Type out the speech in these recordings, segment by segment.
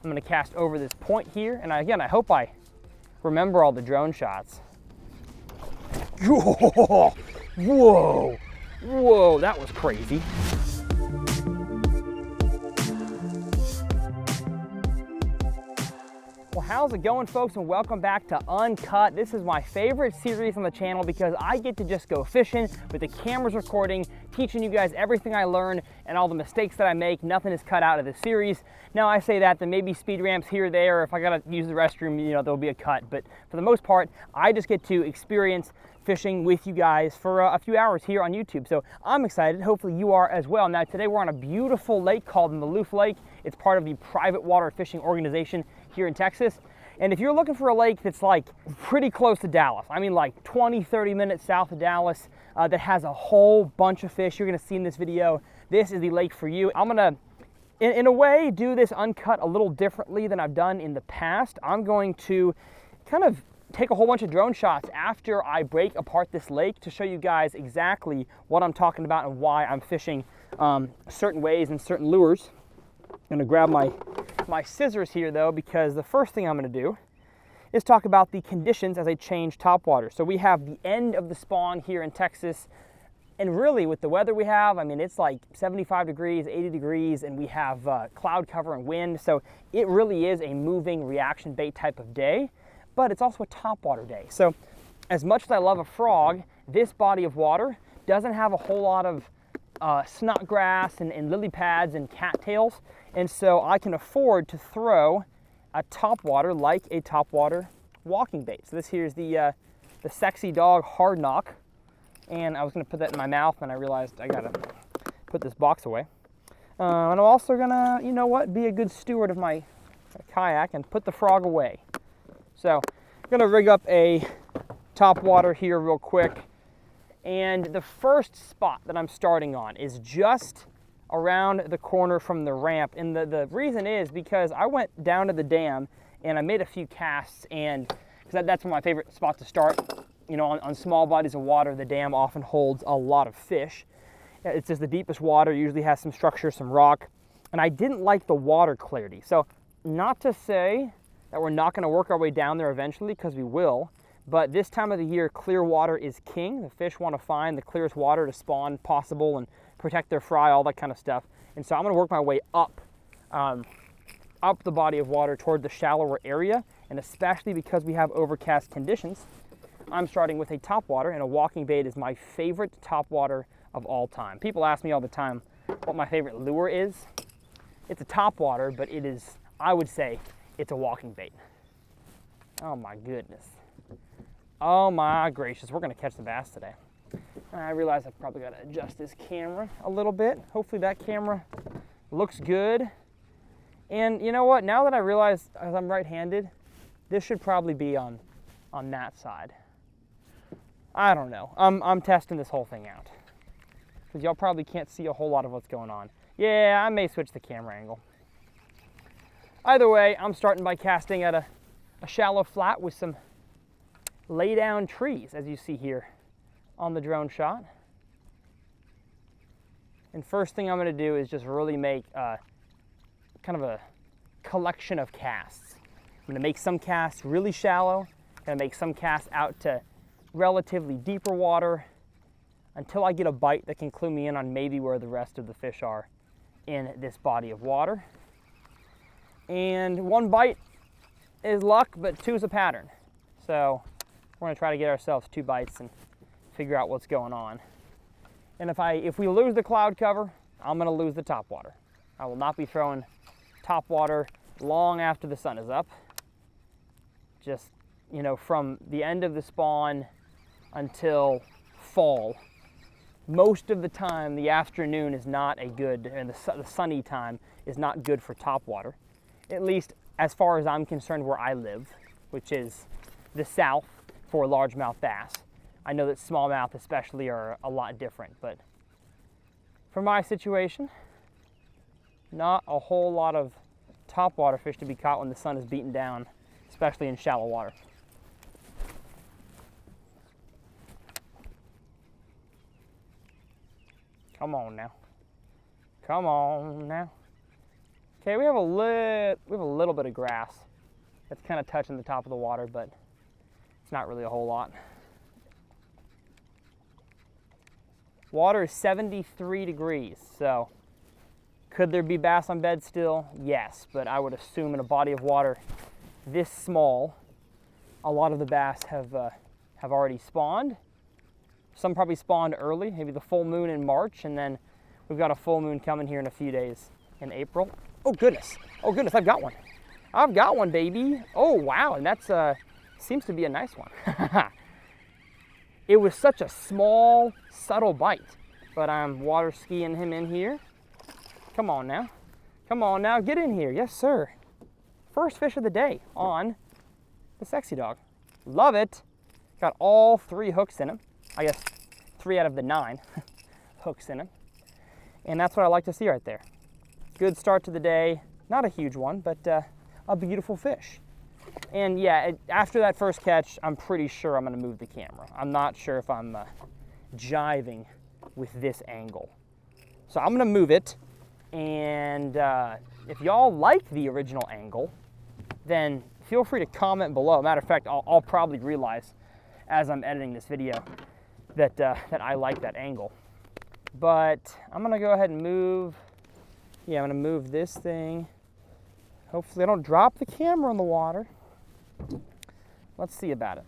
I'm gonna cast over this point here, and again, I hope I remember all the drone shots. Whoa, whoa, whoa, that was crazy. Well, how's it going, folks, and welcome back to Uncut. This is my favorite series on the channel because I get to just go fishing with the cameras recording, teaching you guys everything I learn and all the mistakes that I make. Nothing is cut out of this series. Now, I say that, then maybe speed ramps here or there, or if I gotta use the restroom, you know, there'll be a cut. But for the most part, I just get to experience fishing with you guys for a few hours here on YouTube. So I'm excited. Hopefully you are as well. Now, today we're on a beautiful lake called Maloof Lake. It's part of the private water fishing organization here in Texas. And if you're looking for a lake that's like pretty close to Dallas, I mean like 20-30 minutes south of Dallas, that has a whole bunch of fish you're gonna see in this video, this is the lake for you. I'm gonna, in a way, do this uncut a little differently than I've done in the past. I'm going to kind of take a whole bunch of drone shots after I break apart this lake to show you guys exactly what I'm talking about and why I'm fishing certain ways and certain lures. I'm gonna grab my scissors here though, because the first thing I'm gonna do is talk about the conditions as I change topwater. So we have the end of the spawn here in Texas, and really with the weather we have, I mean, it's like 75 degrees, 80 degrees, and we have cloud cover and wind. So it really is a moving reaction bait type of day, but it's also a topwater day. So as much as I love a frog, this body of water doesn't have a whole lot of snodgrass and lily pads and cattails. And so I can afford to throw a topwater like a topwater walking bait. So this here is the Sexy Dog Hard Knock. And I was gonna put that in my mouth and I realized I gotta put this box away. And I'm also gonna, you know what, be a good steward of my kayak and put the frog away. So I'm gonna rig up a topwater here real quick. And the first spot that I'm starting on is just around the corner from the ramp. And the reason is because I went down to the dam and I made a few casts, and because that's my favorite spot to start. You know, on small bodies of water, the dam often holds a lot of fish. It's just the deepest water, usually has some structure, some rock, and I didn't like the water clarity. So not to say that we're not gonna work our way down there eventually, because we will, but this time of the year, clear water is king. The fish wanna find the clearest water to spawn possible and protect their fry, all that kind of stuff. And so I'm gonna work my way up the body of water toward the shallower area. And especially because we have overcast conditions, I'm starting with a topwater, and a walking bait is my favorite topwater of all time. People ask me all the time what my favorite lure is. It's a topwater, but it is, I would say, it's a walking bait. Oh my goodness. Oh my gracious, we're gonna catch the bass today. I realize I've probably got to adjust this camera a little bit. Hopefully that camera looks good. And you know what? Now that I realize as I'm right-handed, this should probably be on that side. I don't know. I'm testing this whole thing out, because y'all probably can't see a whole lot of what's going on. Yeah, I may switch the camera angle. Either way, I'm starting by casting at a shallow flat with some lay down trees, as you see here on the drone shot. And first thing I'm going to do is just really make kind of a collection of casts. I'm going to make some casts really shallow, going to make some casts out to relatively deeper water until I get a bite that can clue me in on maybe where the rest of the fish are in this body of water. And one bite is luck, but two is a pattern. So we're going to try to get ourselves 2 bites and figure out what's going on. And if we lose the cloud cover, I'm gonna lose the topwater. I will not be throwing topwater long after the sun is up. Just, you know, from the end of the spawn until fall. Most of the time, the afternoon is not a good, and the sunny time is not good for topwater. At least as far as I'm concerned where I live, which is the south for largemouth bass. I know that smallmouth especially are a lot different, but for my situation, not a whole lot of topwater fish to be caught when the sun is beating down, especially in shallow water. Come on now. Come on now. Okay, we have a little bit of grass that's kind of touching the top of the water, but it's not really a whole lot. Water is 73 degrees, so could there be bass on bed still? Yes, but I would assume in a body of water this small, a lot of the bass have already spawned. Some probably spawned early, maybe the full moon in March, and then we've got a full moon coming here in a few days in April. Oh goodness, I've got one. I've got one, baby. Oh wow, and that's seems to be a nice one. It was such a small, subtle bite, but I'm water skiing him in here. Come on now, get in here. Yes sir. First fish of the day on the Sexy Dog. Love it. Got all 3 hooks in him. I guess 3 out of the 9 hooks in him. And that's what I like to see right there. Good start to the day. Not a huge one, but a beautiful fish. And yeah, after that first catch, I'm pretty sure I'm gonna move the camera. I'm not sure if I'm jiving with this angle. So I'm gonna move it. And if y'all like the original angle, then feel free to comment below. Matter of fact, I'll probably realize as I'm editing this video that I like that angle. But I'm gonna go ahead and move. Yeah, I'm gonna move this thing. Hopefully I don't drop the camera in the water. Let's see about it.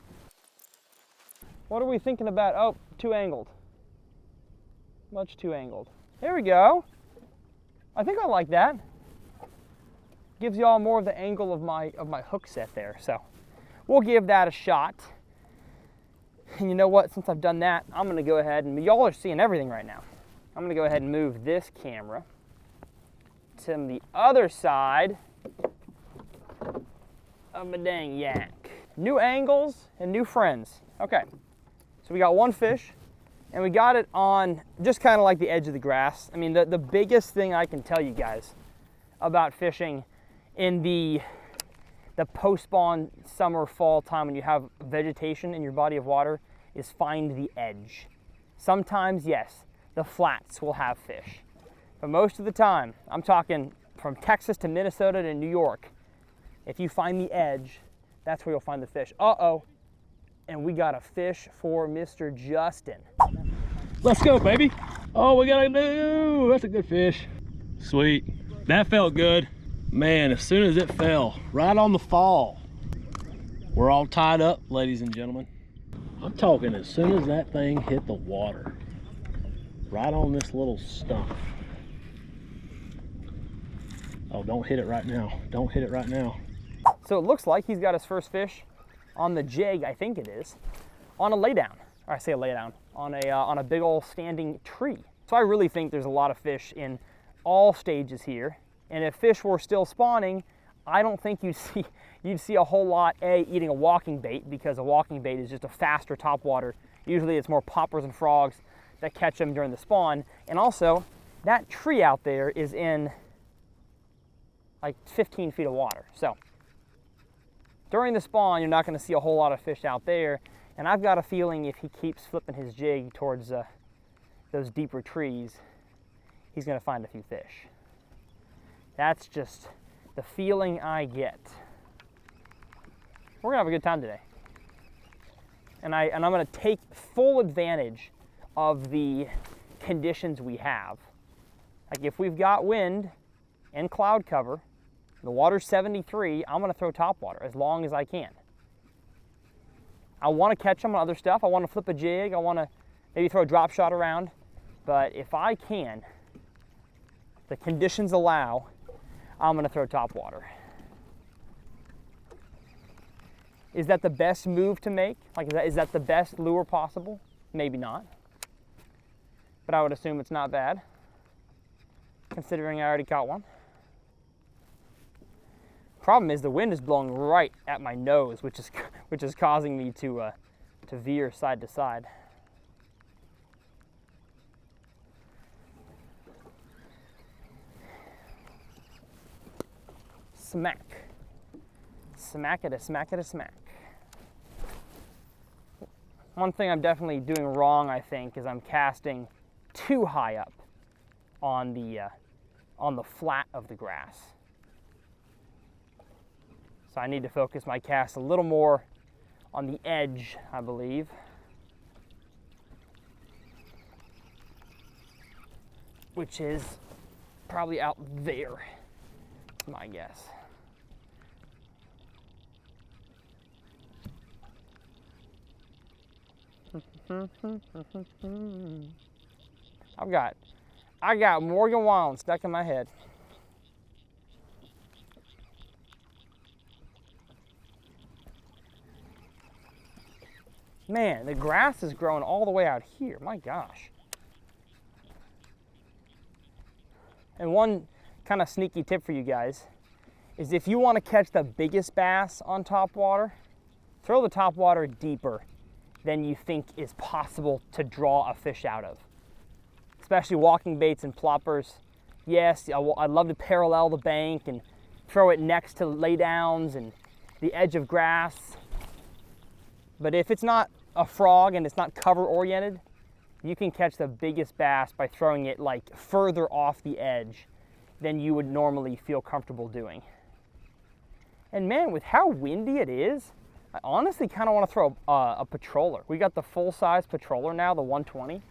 What are we thinking about? Oh, too angled. Much too angled. There we go. I think I like that. Gives y'all more of the angle of my hook set there. So we'll give that a shot. And you know what? Since I've done that, I'm gonna go ahead and y'all are seeing everything right now. I'm gonna go ahead and move this camera to the other side of my dang yak. New angles and new friends. Okay, so we got one fish and we got it on just kind of like the edge of the grass. I mean, the biggest thing I can tell you guys about fishing in the post-spawn summer, fall time when you have vegetation in your body of water is find the edge. Sometimes, yes, the flats will have fish. But most of the time, I'm talking from Texas to Minnesota to New York, if you find the edge, that's where you'll find the fish. Uh-oh, and we got a fish for Mr. Justin. Let's go, baby. Oh, we got a new, that's a good fish. Sweet, that felt good. Man, as soon as it fell, right on the fall. We're all tied up, ladies and gentlemen. I'm talking as soon as that thing hit the water, right on this little stump. Oh, don't hit it right now. Don't hit it right now. So it looks like he's got his first fish on the jig, I think it is, on a laydown. Or I say a laydown, on a big old standing tree. So I really think there's a lot of fish in all stages here. And if fish were still spawning, I don't think you'd see a whole lot eating a walking bait, because a walking bait is just a faster topwater. Usually it's more poppers and frogs that catch them during the spawn. And also, that tree out there is in like 15 feet of water. So during the spawn, you're not going to see a whole lot of fish out there. And I've got a feeling if he keeps flipping his jig towards those deeper trees, he's going to find a few fish. That's just the feeling I get. We're gonna have a good time today. And I'm gonna take full advantage of the conditions we have. Like if we've got wind and cloud cover, the water's 73, I'm gonna throw topwater as long as I can. I wanna catch them on other stuff. I wanna flip a jig. I wanna maybe throw a drop shot around. But if I can, the conditions allow, I'm gonna throw topwater. Is that the best move to make? Like, is that the best lure possible? Maybe not. But I would assume it's not bad, considering I already caught one. Problem is the wind is blowing right at my nose, which is causing me to veer side to side. Smack. Smack it a smack it a smack. One thing I'm definitely doing wrong, I think, is I'm casting too high up on the flat of the grass. So I need to focus my cast a little more on the edge, I believe. Which is probably out there, my guess. I got Morgan Wallen stuck in my head. Man, the grass is growing all the way out here. My gosh. And one kind of sneaky tip for you guys is if you want to catch the biggest bass on topwater, throw the topwater deeper than you think is possible to draw a fish out of. Especially walking baits and ploppers. Yes, I'd love to parallel the bank and throw it next to laydowns and the edge of grass. But if it's not a frog and it's not cover oriented, you can catch the biggest bass by throwing it like further off the edge than you would normally feel comfortable doing. And man, with how windy it is, I honestly kind of want to throw a patroller. We got the full-size patroller now, the 120.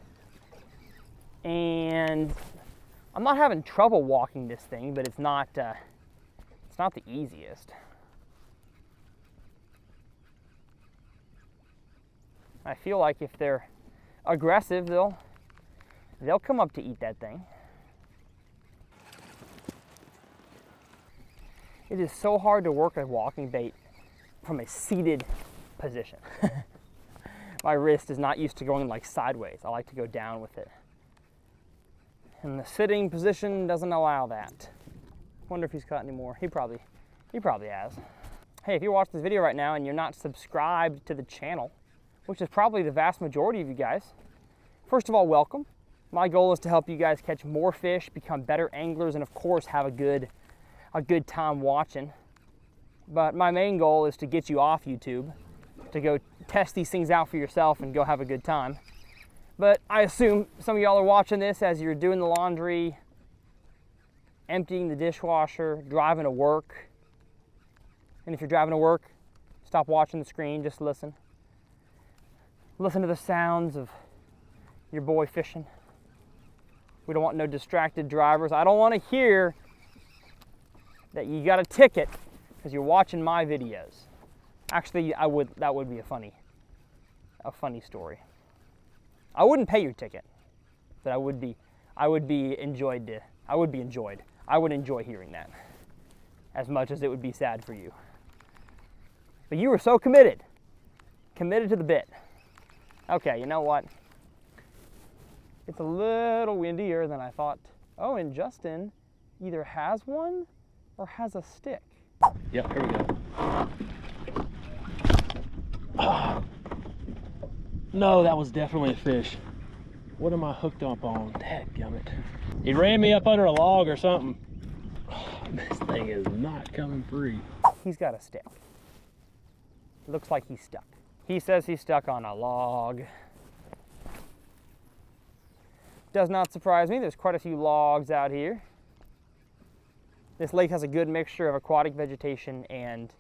And I'm not having trouble walking this thing, but it's not the easiest. I feel like if they're aggressive, they'll come up to eat that thing. It is so hard to work a walking bait from a seated position. My wrist is not used to going like sideways. I like to go down with it. And the sitting position doesn't allow that. Wonder if he's caught any more. He probably has. Hey, if you're watching this video right now and you're not subscribed to the channel, which is probably the vast majority of you guys, first of all, welcome. My goal is to help you guys catch more fish, become better anglers, and of course have a good time watching. But my main goal is to get you off YouTube, to go test these things out for yourself and go have a good time. But I assume some of y'all are watching this as you're doing the laundry, emptying the dishwasher, driving to work. And if you're driving to work, stop watching the screen, just listen. Listen to the sounds of your boy fishing. We don't want no distracted drivers. I don't want to hear that you got a ticket because you're watching my videos. Actually, that would be a funny story. I wouldn't pay your ticket, but I would enjoy hearing that as much as it would be sad for you. But you were so committed to the bit. Okay, you know what? It's a little windier than I thought. Oh, and Justin either has one or has a stick. Yep, here we go. No, that was definitely a fish. What am I hooked up on? Dadgummit. He ran me up under a log or something. This thing is not coming free. He's got a stick. Looks like he's stuck. He says he's stuck on a log. Does not surprise me. There's quite a few logs out here. This lake has a good mixture of aquatic vegetation and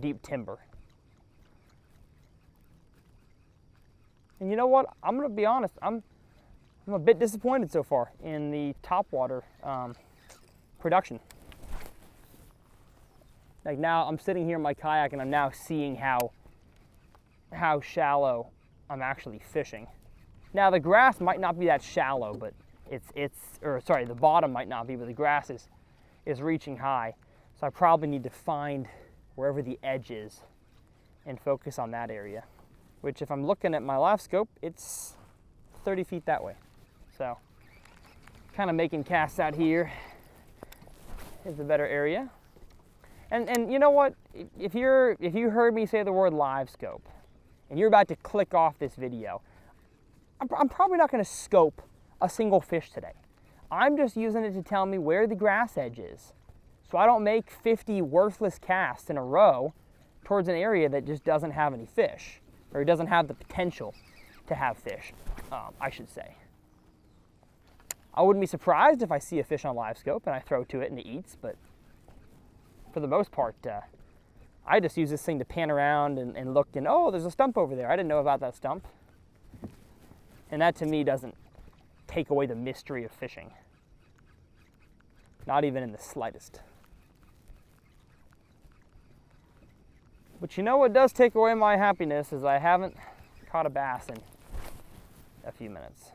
deep timber. And you know what? I'm gonna be honest. I'm a bit disappointed so far in the topwater production. Like now, I'm sitting here in my kayak and I'm now seeing how shallow I'm actually fishing. Now the grass might not be that shallow, but the bottom might not be, but the grass is reaching high. So I probably need to find wherever the edge is and focus on that area. Which if I'm looking at my live scope, it's 30 feet that way. So kind of making casts out here is a better area. And you know what? If you heard me say the word live scope and you're about to click off this video, I'm probably not going to scope a single fish today. I'm just using it to tell me where the grass edge is, so I don't make 50 worthless casts in a row towards an area that just doesn't have any fish, or it doesn't have the potential to have fish, I should say. I wouldn't be surprised if I see a fish on live scope and I throw to it and it eats, but for the most part, I just use this thing to pan around and look, and oh, there's a stump over there. I didn't know about that stump. And that to me doesn't take away the mystery of fishing. Not even in the slightest. But you know what does take away my happiness is I haven't caught a bass in a few minutes.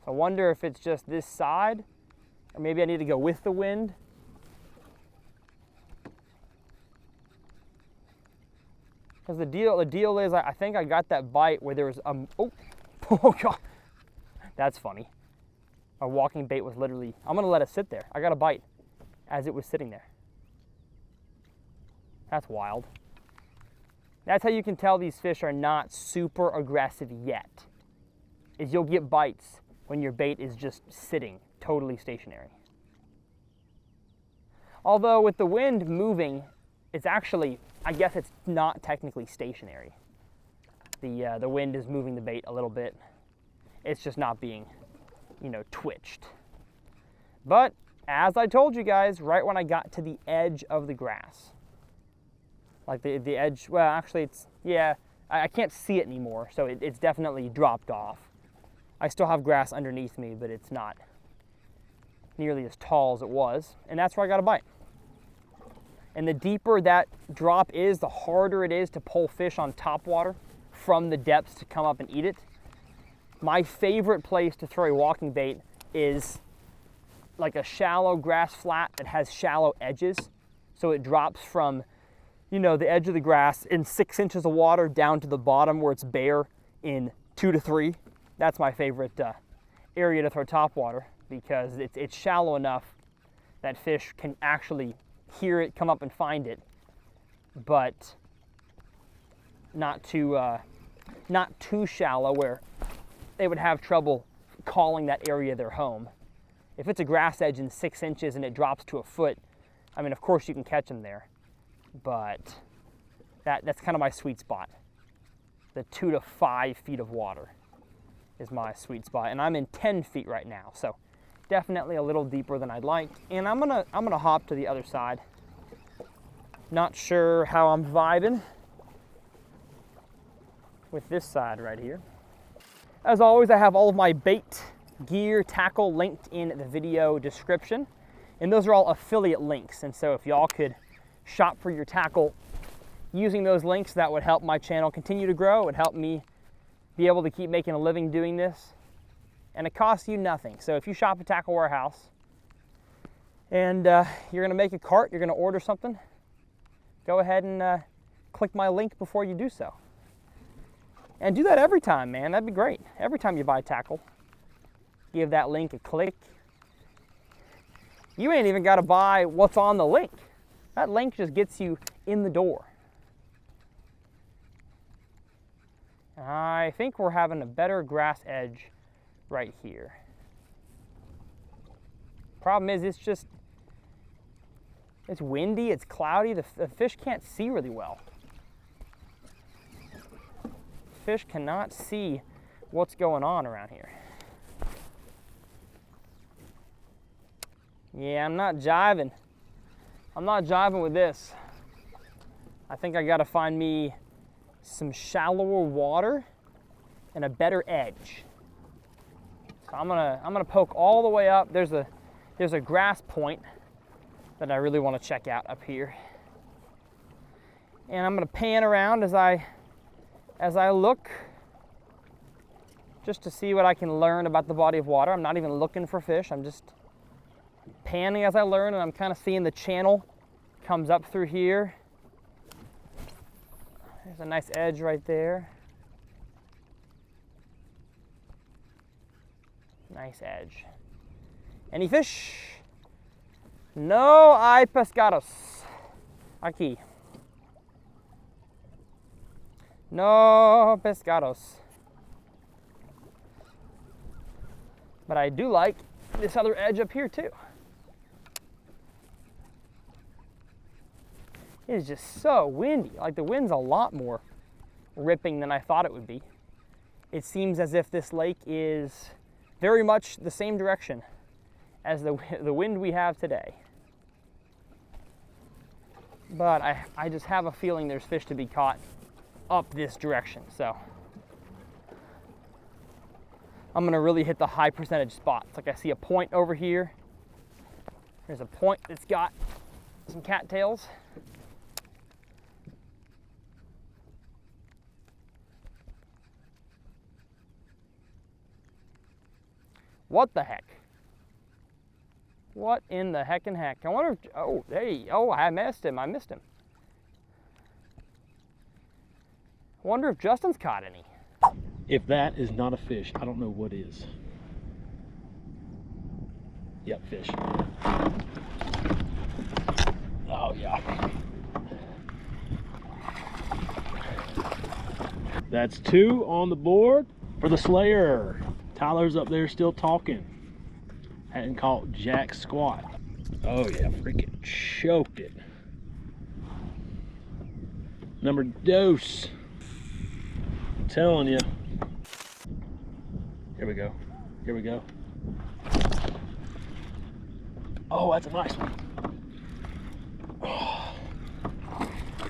I wonder if it's just this side, or maybe I need to go with the wind. Because the deal is, I think I got that bite where there was oh God, that's funny. My walking bait was literally, I'm gonna let it sit there. I got a bite as it was sitting there. That's wild. That's how you can tell these fish are not super aggressive yet, is you'll get bites when your bait is just sitting totally stationary. Although with the wind moving, it's actually, I guess it's not technically stationary. The wind is moving the bait a little bit. It's just not being, twitched. But as I told you guys, right when I got to the edge of the grass, like the edge, well, actually it's, yeah, I can't see it anymore, so it's definitely dropped off. I still have grass underneath me, but it's not nearly as tall as it was, and that's where I got a bite. And the deeper that drop is, the harder it is to pull fish on topwater from the depths to come up and eat it. My favorite place to throw a walking bait is like a shallow grass flat that has shallow edges. So it drops from, the edge of the grass in 6 inches of water down to the bottom where it's bare in 2 to 3. That's my favorite area to throw topwater because it's shallow enough that fish can actually hear it, come up and find it, but not too shallow where they would have trouble calling that area their home. If it's a grass edge in 6 inches and it drops to a foot, I mean, of course you can catch them there, but that's kind of my sweet spot. The 2 to 5 feet of water is my sweet spot, and I'm in 10 feet right now, so definitely a little deeper than I'd like. And I'm gonna hop to the other side. Not sure how I'm vibing with this side right here. As always, I have all of my bait, gear, tackle linked in the video description. And those are all affiliate links. And so if y'all could shop for your tackle using those links, that would help my channel continue to grow. It would help me be able to keep making a living doing this. And it costs you nothing. So if you shop at Tackle Warehouse and you're gonna make a cart, you're gonna order something, go ahead and click my link before you do so. And do that every time, man, that'd be great. Every time you buy tackle, give that link a click. You ain't even gotta buy what's on the link. That link just gets you in the door. I think we're having a better grass edge right here. Problem is, it's windy, it's cloudy, the fish can't see really well. Fish cannot see what's going on around here. Yeah, I'm not jiving. I'm not jiving with this. I think I gotta find me some shallower water and a better edge. So I'm gonna poke all the way up. There's a grass point that I really want to check out up here. And I'm gonna pan around as I look, just to see what I can learn about the body of water. I'm not even looking for fish. I'm just panning as I learn, and I'm kind of seeing the channel comes up through here. There's a nice edge right there. Nice edge. Any fish? No hay pescados. Aquí. No pescados. But I do like this other edge up here too. It is just so windy. Like the wind's a lot more ripping than I thought it would be. It seems as if this lake is very much the same direction as the wind we have today. But I just have a feeling there's fish to be caught up this direction. So I'm gonna really hit the high percentage spots. Like I see a point over here. There's a point that's got some cattails. What the heck? What in the heck and heck? I wonder if, oh, hey, oh, I missed him. I missed him. I wonder if Justin's caught any. If that is not a fish, I don't know what is. Yep, fish. Oh, yeah. That's 2 on the board for the Slayer. Tyler's up there still talking. Hadn't caught jack squat. Oh yeah, freaking choked it. Number dose. I'm telling you. Here we go. Here we go. Oh, that's a nice one.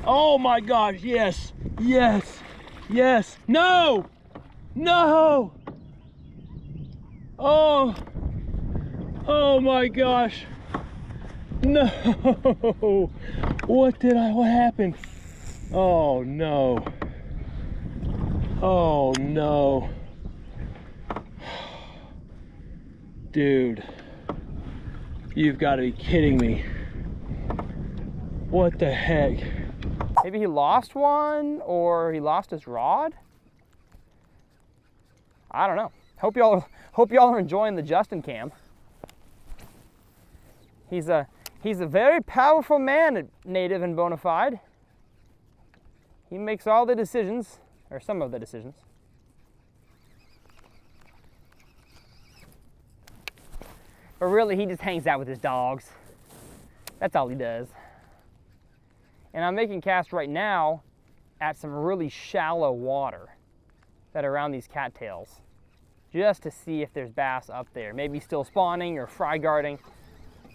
Oh my gosh, yes, yes, yes. No, no. Oh, oh my gosh. No. What happened? Oh no. Oh no. Dude, you've got to be kidding me. What the heck? Maybe he lost one, or he lost his rod? I don't know. Hope y'all are enjoying the Justin cam. He's a very powerful man, native and bona fide. He makes all the decisions, or some of the decisions. But really, he just hangs out with his dogs. That's all he does. And I'm making casts right now at some really shallow water that are around these cattails, just to see if there's bass up there. Maybe still spawning or fry guarding,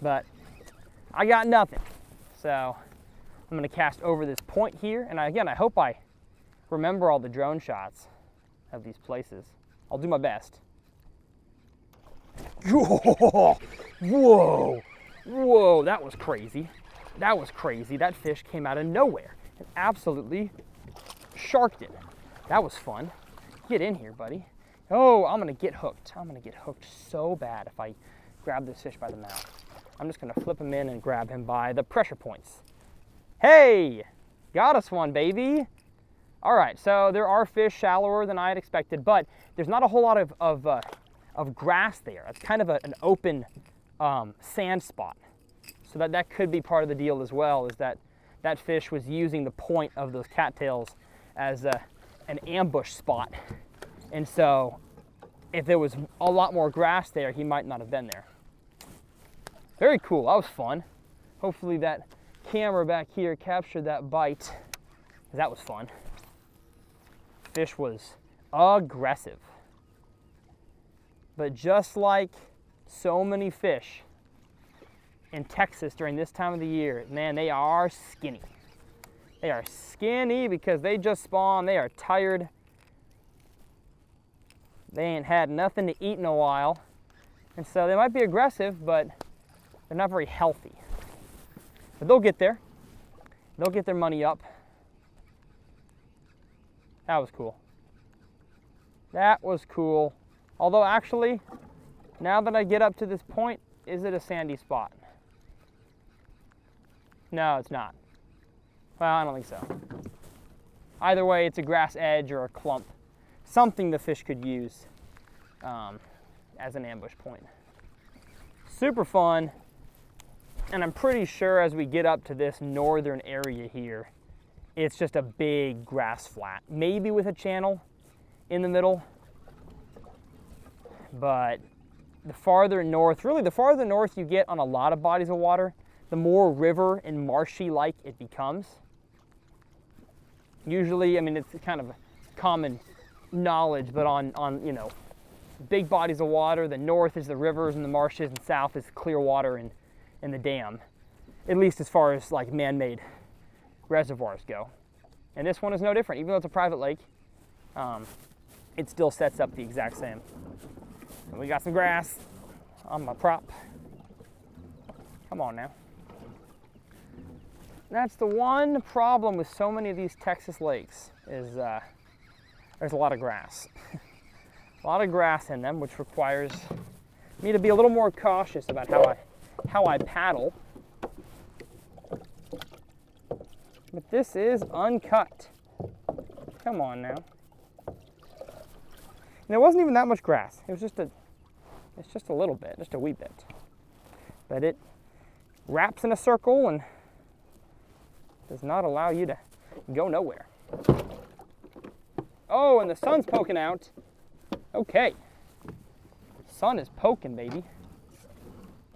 but I got nothing. So I'm gonna cast over this point here. And again, I hope I remember all the drone shots of these places. I'll do my best. Whoa, whoa, whoa, that was crazy. That was crazy. That fish came out of nowhere and absolutely sharked it. That was fun. Get in here, buddy. Oh, I'm gonna get hooked. I'm gonna get hooked so bad if I grab this fish by the mouth. I'm just gonna flip him in and grab him by the pressure points. Hey, got us one, baby. All right, so there are fish shallower than I had expected, but there's not a whole lot of grass there. It's kind of an open sand spot. So that could be part of the deal as well, is that that fish was using the point of those cattails as an ambush spot. And so if there was a lot more grass there, he might not have been there. Very cool, that was fun. Hopefully that camera back here captured that bite, 'cause that was fun. Fish was aggressive. But just like so many fish in Texas during this time of the year, man, they are skinny. They are skinny because they just spawned. They are tired. They ain't had nothing to eat in a while. And so they might be aggressive, but they're not very healthy. But they'll get there. They'll get their money up. That was cool. That was cool. Although actually, now that I get up to this point, is it a sandy spot? No, it's not. Well, I don't think so. Either way, it's a grass edge or a clump. Something the fish could use as an ambush point. Super fun. And I'm pretty sure as we get up to this northern area here, it's just a big grass flat. Maybe with a channel in the middle. But the farther north, really the farther north you get on a lot of bodies of water, the more river and marshy-like it becomes. Usually, I mean, it's kind of common knowledge, but on you know, big bodies of water. The north is the rivers and the marshes, and south is clear water and the dam, at least as far as like man-made reservoirs go. And this one is no different. Even though it's a private lake, it still sets up the exact same. And we got some grass on my prop. Come on now. That's the one problem with so many of these Texas lakes is there's a lot of grass. A lot of grass in them, which requires me to be a little more cautious about how I paddle. But this is uncut. Come on now. And there wasn't even that much grass. It's just a little bit, just a wee bit. But it wraps in a circle and does not allow you to go nowhere. Oh, and the sun's poking out. Okay. Sun is poking, baby.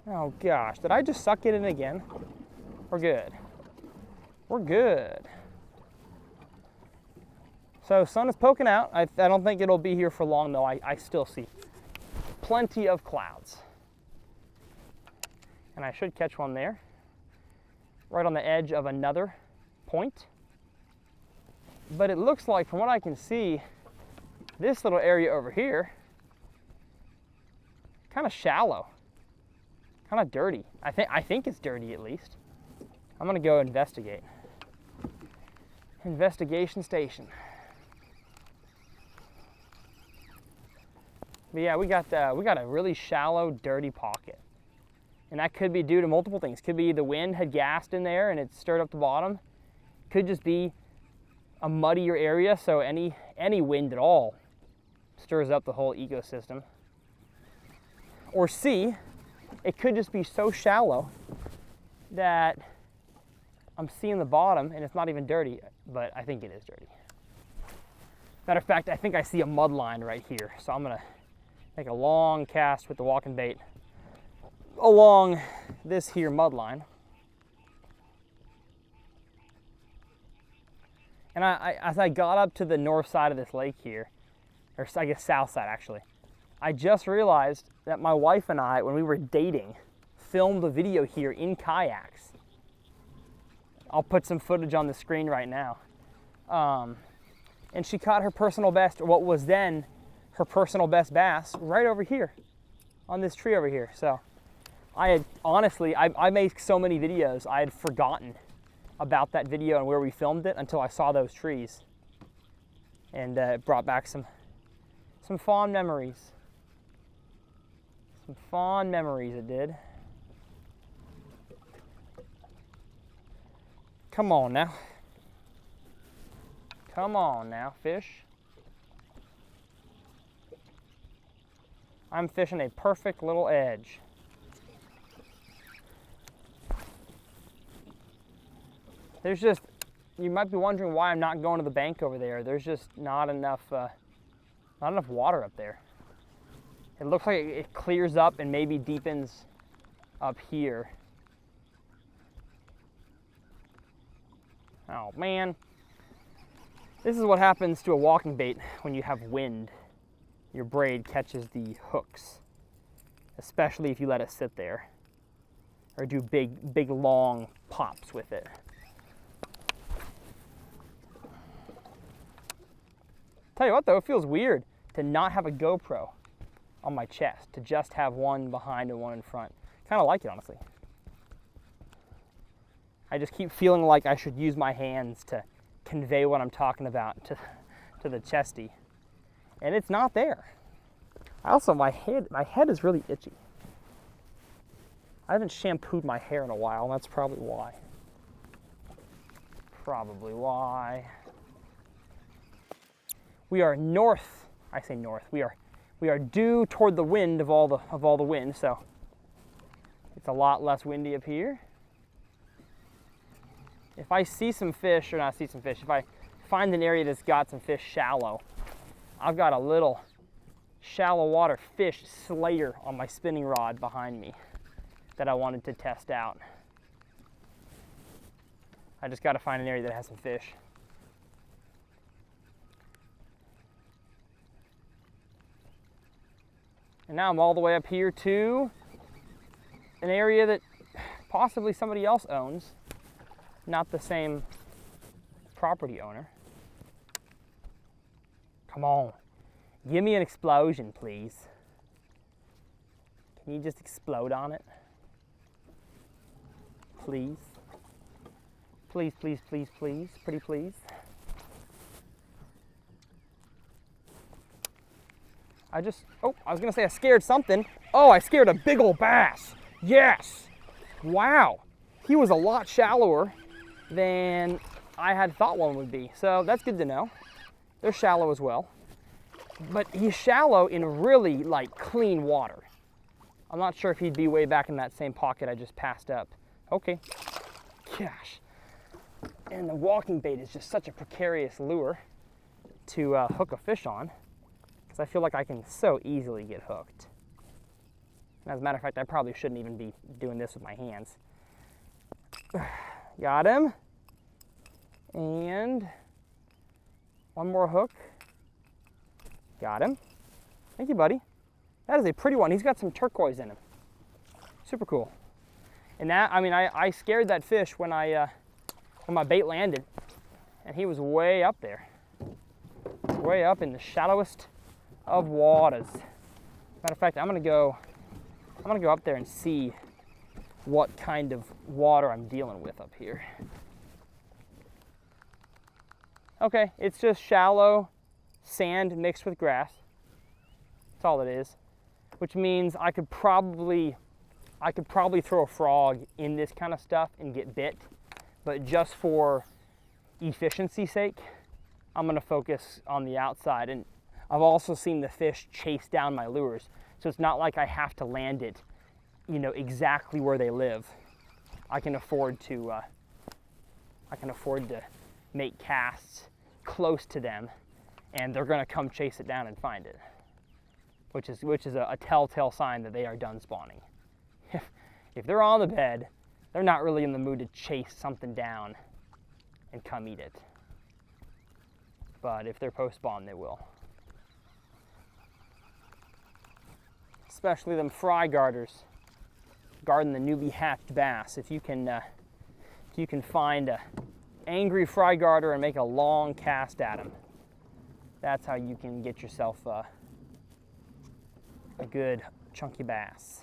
Oh gosh, did I just suck it in again? We're good. We're good. So sun is poking out. I don't think it'll be here for long though. I still see plenty of clouds. And I should catch one there, right on the edge of another point. But it looks like, from what I can see, this little area over here, kind of shallow, kind of dirty. I think it's dirty at least. I'm gonna go investigate. Investigation station. But yeah, we got a really shallow, dirty pocket. And that could be due to multiple things. Could be the wind had gassed in there and it stirred up the bottom. Could just be a muddier area, so any wind at all stirs up the whole ecosystem. Or C, it could just be so shallow that I'm seeing the bottom and it's not even dirty, but I think it is dirty. Matter of fact, I think I see a mud line right here, so I'm gonna make a long cast with the walking bait along this here mud line. And as I got up to the north side of this lake here, or I guess south side actually, I just realized that my wife and I, when we were dating, filmed a video here in kayaks. I'll put some footage on the screen right now. And she caught her personal best, or what was then her personal best bass, right over here, on this tree over here. So I had, honestly, I make so many videos, I had forgotten about that video and where we filmed it until I saw those trees. And it brought back some fond memories. Some fond memories it did. Come on now. Come on now, fish. I'm fishing a perfect little edge. There's just, you might be wondering why I'm not going to the bank over there. There's just not enough water up there. It looks like it clears up and maybe deepens up here. Oh man. This is what happens to a walking bait when you have wind. Your braid catches the hooks, especially if you let it sit there or do big long pops with it. Tell you what though, it feels weird to not have a GoPro on my chest, to just have one behind and one in front. Kind of like it, honestly. I just keep feeling like I should use my hands to convey what I'm talking about to the chesty. And it's not there. Also, my head is really itchy. I haven't shampooed my hair in a while, and that's probably why. Probably why. We are north, I say north, we are due toward the wind of all the wind, so it's a lot less windy up here. If I see some fish, or not see some fish, if I find an area that's got some fish shallow, I've got a little shallow water fish slayer on my spinning rod behind me that I wanted to test out. I just got to find an area that has some fish. And now I'm all the way up here to an area that possibly somebody else owns, not the same property owner. Come on, give me an explosion, please. Can you just explode on it? Please. Please, please, please, please, pretty please. I was gonna say I scared something. Oh, I scared a big old bass. Yes. Wow. He was a lot shallower than I had thought one would be. So that's good to know. They're shallow as well. But he's shallow in really like clean water. I'm not sure if he'd be way back in that same pocket I just passed up. Okay. Gosh. And the walking bait is just such a precarious lure to hook a fish on, because I feel like I can so easily get hooked. And as a matter of fact, I probably shouldn't even be doing this with my hands. Got him. And one more hook. Got him. Thank you, buddy. That is a pretty one. He's got some turquoise in him. Super cool. And that, I mean, I scared that fish when my bait landed, and he was way up there. Way up in the shallowest of waters. Matter of fact, I'm gonna go up there and see what kind of water I'm dealing with up here. Okay, it's just shallow sand mixed with grass. That's all it is. Which means I could probably throw a frog in this kind of stuff and get bit, but just for efficiency's sake, I'm gonna focus on the outside. And I've also seen the fish chase down my lures, so it's not like I have to land it, you know, exactly where they live. I can afford to make casts close to them, and they're gonna come chase it down and find it, which is a telltale sign that they are done spawning. If they're on the bed, they're not really in the mood to chase something down and come eat it. But if they're post-spawn, they will. Especially them fry garters, guarding the newbie hatched bass. If you can find a angry fry garter and make a long cast at him, that's how you can get yourself a good chunky bass.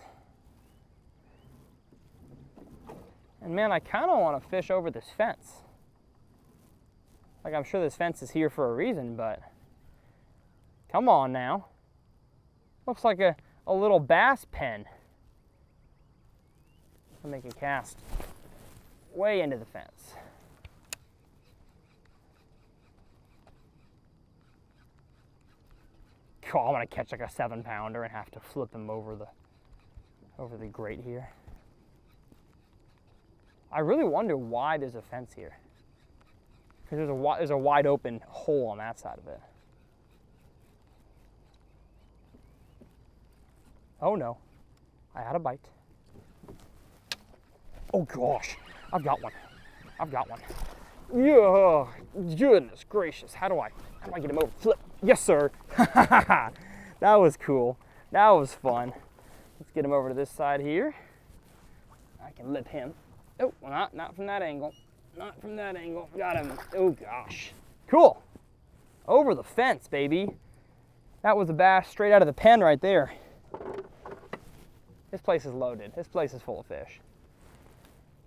And man, I kind of want to fish over this fence. Like, I'm sure this fence is here for a reason, but come on now. Looks like a little bass pen. I'll make a cast way into the fence. Oh, I'm gonna catch like a 7-pounder and have to flip him over the grate here. I really wonder why there's a fence here, because there's a wide open hole on that side of it. Oh no, I had a bite. Oh gosh, I've got one. Yeah, goodness gracious, how do I get him over? Flip, yes sir. That was cool, that was fun. Let's get him over to this side here. I can lip him. Oh, well, not from that angle. Not from that angle. Got him. Oh gosh. Cool. Over the fence, baby. That was a bass straight out of the pen right there. This place is loaded. This place is full of fish.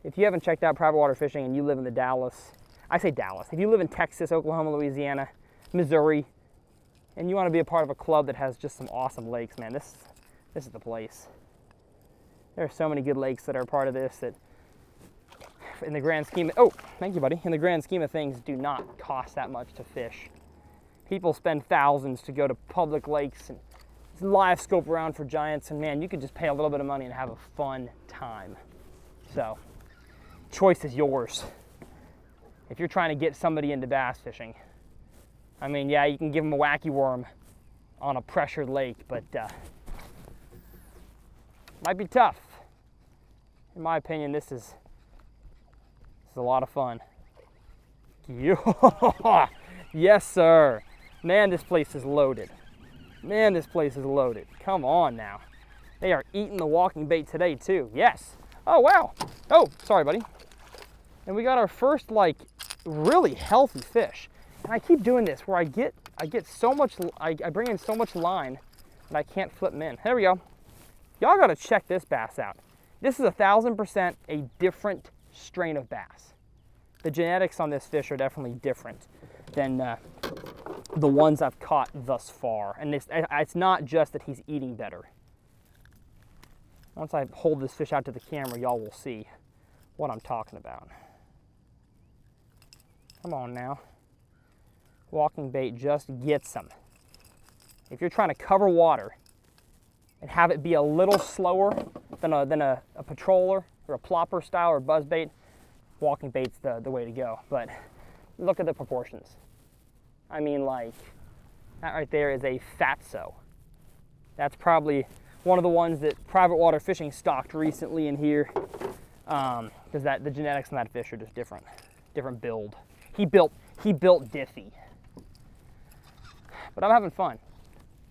If you haven't checked out private water fishing and you live in the Dallas, I say Dallas, if you live in Texas, Oklahoma, Louisiana, Missouri, and you want to be a part of a club that has just some awesome lakes, man, this is the place. There are so many good lakes that are a part of this that, in the grand scheme, oh, thank you, buddy. In the grand scheme of things, do not cost that much to fish. People spend thousands to go to public lakes and live scope around for giants, and man, you could just pay a little bit of money and have a fun time. So, choice is yours. If you're trying to get somebody into bass fishing, I mean, yeah, you can give them a wacky worm on a pressured lake, but might be tough. In my opinion, this is a lot of fun. Yes, sir. Man, this place is loaded. Man, this place is loaded. Come on now. They are eating the walking bait today too. Yes. Oh, wow. Oh, sorry, buddy. And we got our first, like, really healthy fish. And I keep doing this where I get so much, I bring in so much line that I can't flip them in. There we go. Y'all gotta check this bass out. This is 1000% a different strain of bass. The genetics on this fish are definitely different than the ones I've caught thus far. And it's not just that he's eating better. Once I hold this fish out to the camera, y'all will see what I'm talking about. Come on now. Walking bait just gets them. If you're trying to cover water and have it be a little slower than a patroller or a plopper style or buzzbait, walking bait's the way to go. But look at the proportions. I mean, like, that right there is a fatso. That's probably one of the ones that private water fishing stocked recently in here, because the genetics on that fish are just different build. He built Diffie. But I'm having fun.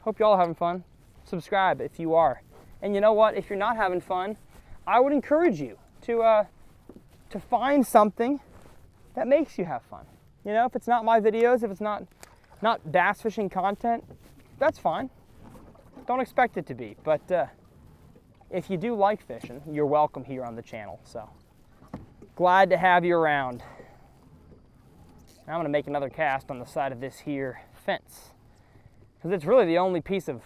Hope y'all are having fun. Subscribe if you are. And you know what? If you're not having fun, I would encourage you to find something that makes you have fun. You know, if it's not my videos, if it's not bass fishing content, that's fine. Don't expect it to be. But if you do like fishing, you're welcome here on the channel. So glad to have you around. Now I'm going to make another cast on the side of this here fence, because it's really the only piece of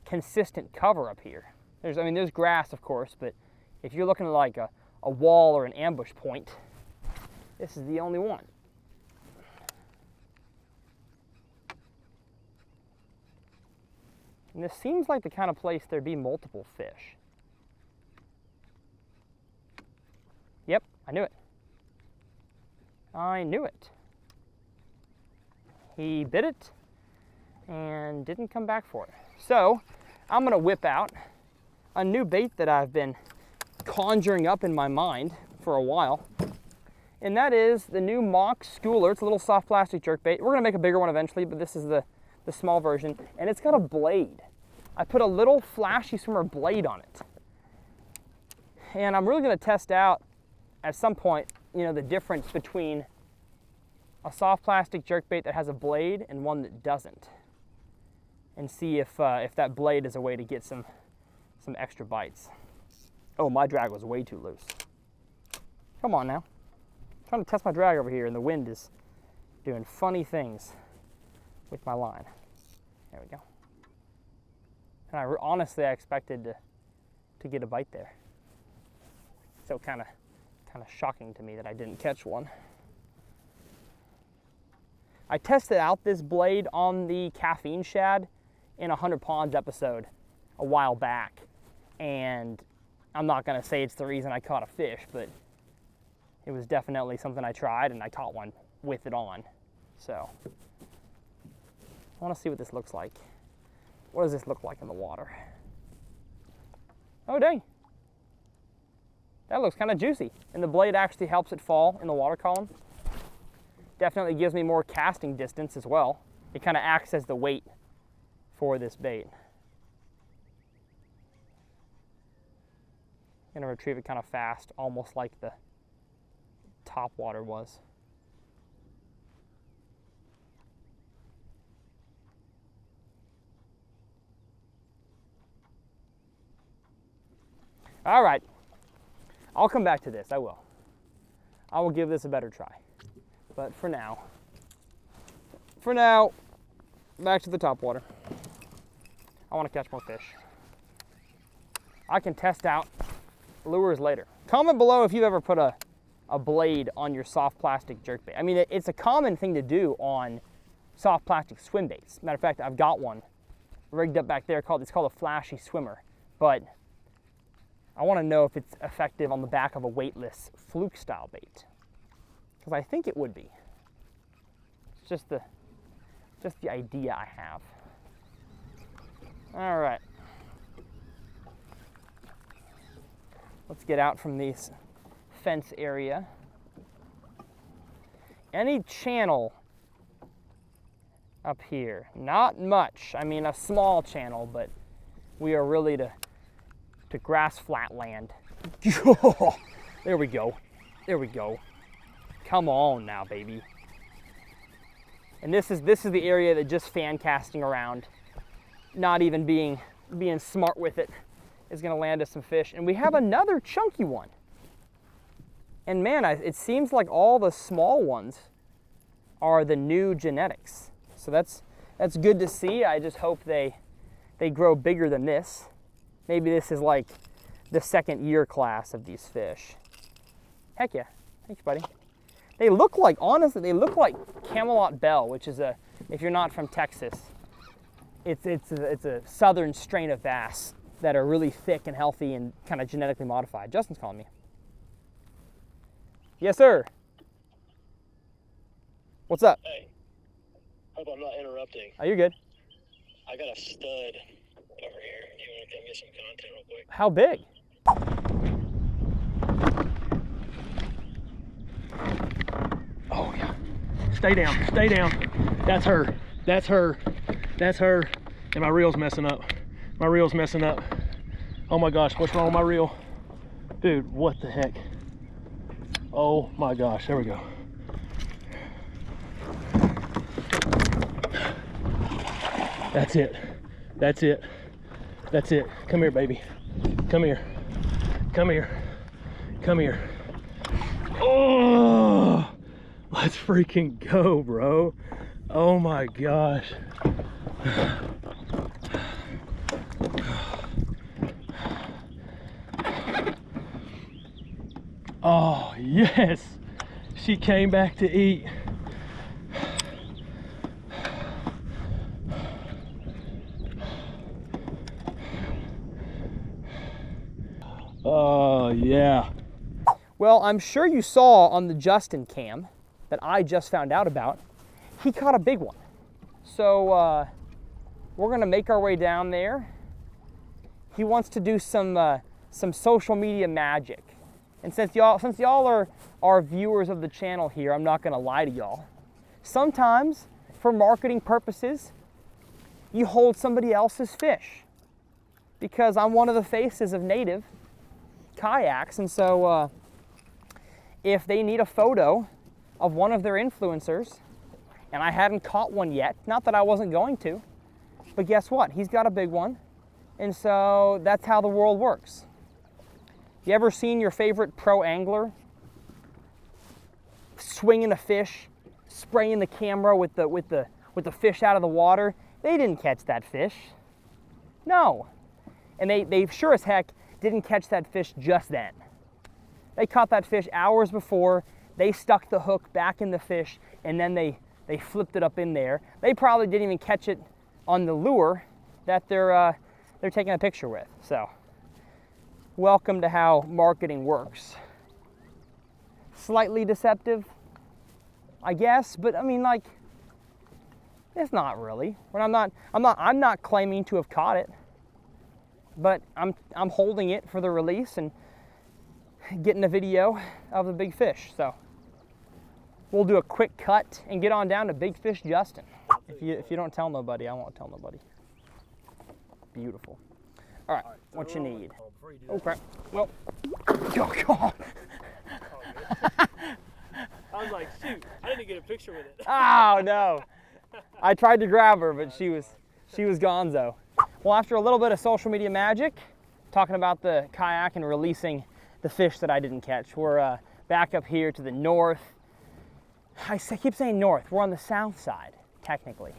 consistent cover up here. There's grass, of course, but if you're looking at like a wall or an ambush point, this is the only one. And this seems like the kind of place there'd be multiple fish. Yep, I knew it. I knew it. He bit it and didn't come back for it. So I'm gonna whip out a new bait that I've been conjuring up in my mind for a while. And that is the new mock schooler. It's a little soft plastic jerkbait. We're gonna make a bigger one eventually, but this is the small version. And it's got a blade. I put a little flashy swimmer blade on it. And I'm really gonna test out at some point, you know, the difference between a soft plastic jerkbait that has a blade and one that doesn't, and see if that blade is a way to get some extra bites. Oh, my drag was way too loose. Come on now. I'm trying to test my drag over here, and the wind is doing funny things with my line. There we go. And honestly, I expected to get a bite there. So kind of shocking to me that I didn't catch one. I tested out this blade on the caffeine shad in a 100 Ponds episode a while back, and I'm not going to say it's the reason I caught a fish, but it was definitely something I tried, and I caught one with it on. So I want to see what this looks like. What does this look like in the water? Oh dang, that looks kind of juicy, and the blade actually helps it fall in the water column. Definitely gives me more casting distance as well. It kind of acts as the weight for this bait. I'm gonna retrieve it kind of fast, almost like the Topwater was. All right, I'll come back to this, I will. I will give this a better try. But for now, back to the Topwater. I want to catch more fish. I can test out lures later. Comment below if you've ever put a blade on your soft plastic jerkbait. I mean, it's a common thing to do on soft plastic swim baits. Matter of fact, I've got one rigged up back there it's called a flashy swimmer. But I want to know if it's effective on the back of a weightless fluke style bait, because I think it would be. It's just the idea I have. All right. Let's get out from this fence area. Any channel up here? Not much. I mean, a small channel, but we are really to grass flatland. There we go. There we go. Come on now, baby. And this is the area that just fan casting around, not even being smart with it, is gonna land us some fish. And we have another chunky one. And man, it seems like all the small ones are the new genetics. So that's good to see. I just hope they grow bigger than this. Maybe this is like the second year class of these fish. Heck yeah. Thanks, buddy. They look like, honestly, they look like Camelot Bell, which is if you're not from Texas, it's a southern strain of bass that are really thick and healthy and kind of genetically modified. Justin's calling me. Yes, sir. What's up? Hey, hope I'm not interrupting. Oh, you're good. I got a stud over here. Do you want to come get some content real quick? How big? Oh, yeah. Stay down. Stay down. That's her. That's her. That's her. And my reel's messing up. My reel's messing up. Oh my gosh, what's wrong with my reel? Dude, what the heck? Oh my gosh, there we go. That's it. That's it. That's it. Come here, baby. Come here. Come here. Come here. Oh, let's freaking go, bro. Oh my gosh. Oh, yes. She came back to eat. Oh, yeah. Well, I'm sure you saw on the Justin cam that I just found out about, he caught a big one. So we're gonna make our way down there. He wants to do some social media magic. And since y'all are viewers of the channel here, I'm not gonna lie to y'all. Sometimes, for marketing purposes, you hold somebody else's fish. Because I'm one of the faces of Native kayaks, and so if they need a photo of one of their influencers, and I hadn't caught one yet, not that I wasn't going to, but guess what? He's got a big one, and so that's how the world works. You ever seen your favorite pro angler swinging a fish, spraying the camera with the fish out of the water? They didn't catch that fish. No. And they sure as heck didn't catch that fish just then. They caught that fish hours before, they stuck the hook back in the fish, and then they flipped it up in there. They probably didn't even catch it on the lure that they're taking a picture with. So, welcome to how marketing works. Slightly deceptive, I guess, but I mean, like, it's not really. I'm not claiming to have caught it, but I'm holding it for the release and getting a video of the big fish. So we'll do a quick cut and get on down to Big Fish Justin. If you don't tell nobody, I won't tell nobody. Beautiful. All right, what you need? Oh crap. Well, oh God. I was like, shoot, I didn't get a picture with it. Oh no. I tried to grab her, but she was gonzo. Well, after a little bit of social media magic, talking about the kayak and releasing the fish that I didn't catch, we're back up here to the north. I keep saying north, we're on the south side, technically.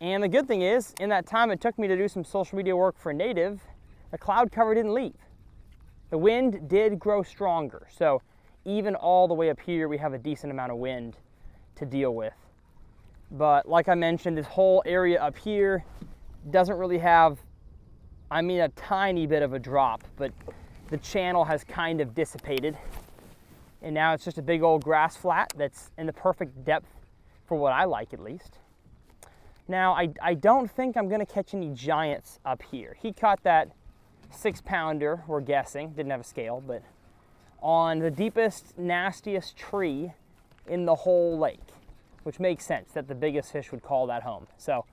And the good thing is, in that time it took me to do some social media work for Native, the cloud cover didn't leave. The wind did grow stronger, so even all the way up here, we have a decent amount of wind to deal with. But like I mentioned, this whole area up here doesn't really have, I mean, a tiny bit of a drop, but the channel has kind of dissipated. And now it's just a big old grass flat that's in the perfect depth for what I like, at least. Now, I don't think I'm gonna catch any giants up here. He caught that 6-pounder, we're guessing, didn't have a scale, but on the deepest, nastiest tree in the whole lake. which makes sense that the biggest fish would call that home. So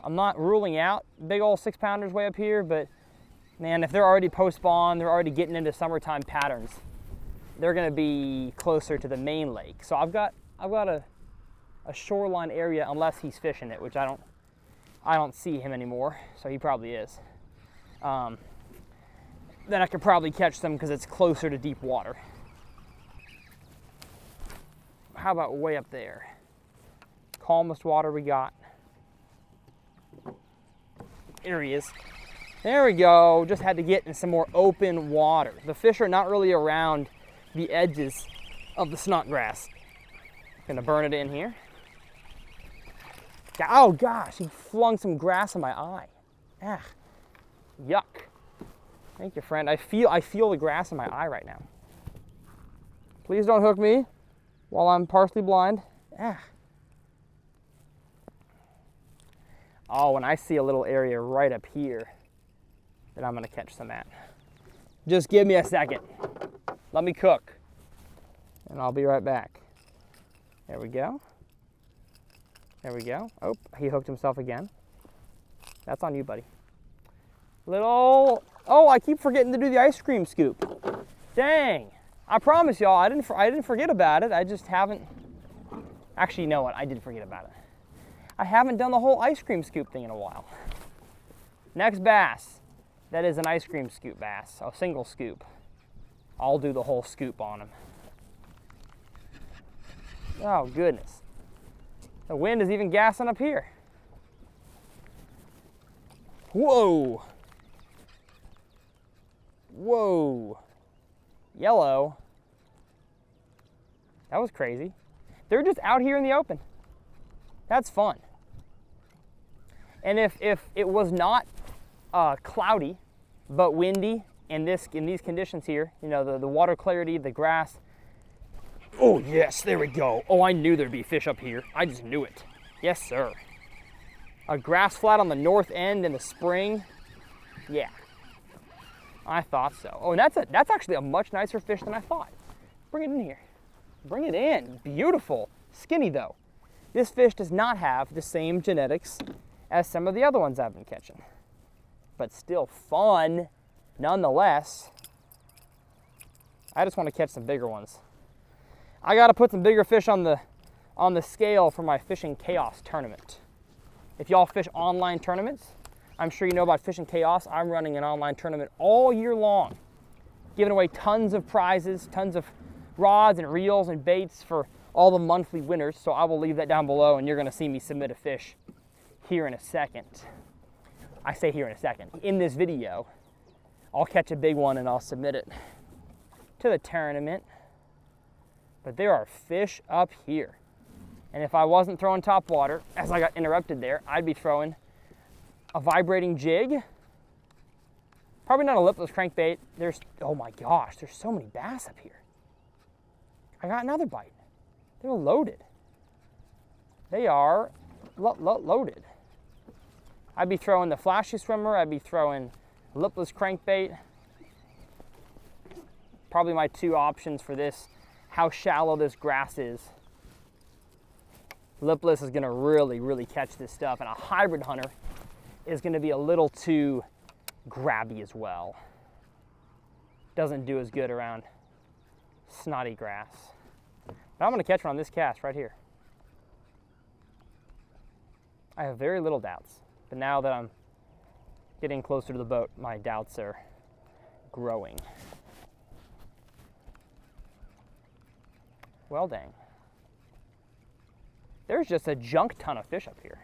I'm not ruling out big old 6-pounders way up here, but man, if they're already post-spawn, they're already getting into summertime patterns, they're gonna be closer to the main lake. So I've got a shoreline area, unless he's fishing it, which I don't see him anymore, so he probably is. Then I could probably catch them because it's closer to deep water. How about way up there? Calmest water we got. There he is. There we go. Just had to get in some more open water. The fish are not really around the edges of the snodgrass. Gonna burn it in here. Oh gosh, he flung some grass in my eye. Ah, yuck. Thank you, friend. I feel the grass in my eye right now. Please don't hook me while I'm partially blind. Ah. Oh, and I see a little area right up here that I'm gonna catch some at. Just give me a second. Let me cook, and I'll be right back. There we go. There we go. Oh, he hooked himself again. That's on you, buddy. Oh, I keep forgetting to do the ice cream scoop. Dang. I promise y'all, I didn't forget about it. I just haven't. Actually, you know what? I did forget about it. I haven't done the whole ice cream scoop thing in a while. Next bass, that is an ice cream scoop bass, a single scoop. I'll do the whole scoop on him. Oh, goodness. The wind is even gassing up here. Whoa. Whoa. Yellow. That was crazy. They're just out here in the open. That's fun. And if it was not cloudy, but windy in these conditions here, you know, the water clarity, the grass. Oh yes, there we go. Oh, I knew there'd be fish up here. I just knew it. Yes, sir. A grass flat on the north end in the spring. Yeah, I thought so. Oh, and that's actually a much nicer fish than I thought. Bring it in here. Bring it in. Beautiful. Skinny though. This fish does not have the same genetics as some of the other ones I've been catching, but still fun nonetheless. I just want to catch some bigger ones. I got to put some bigger fish on the scale for my Fishing Chaos tournament. If y'all fish online tournaments, I'm sure you know about Fishing Chaos. I'm running an online tournament all year long, giving away tons of prizes, tons of rods and reels and baits for all the monthly winners. So I will leave that down below, and you're going to see me submit a fish here in a second. I say here in a second. In this video, I'll catch a big one and I'll submit it to the tournament. But there are fish up here. And if I wasn't throwing topwater, as I got interrupted there, I'd be throwing a vibrating jig. Probably not a lipless crankbait. Oh my gosh, there's so many bass up here. I got another bite. They're loaded. They are loaded. I'd be throwing the flashy swimmer. I'd be throwing lipless crankbait. Probably my two options for this, how shallow this grass is. Lipless is gonna really catch this stuff, and a hybrid hunter is gonna be a little too grabby as well. Doesn't do as good around snotty grass. But I'm gonna catch one on this cast right here. I have very little doubts, but now that I'm getting closer to the boat, my doubts are growing. Well, dang. There's just a junk ton of fish up here.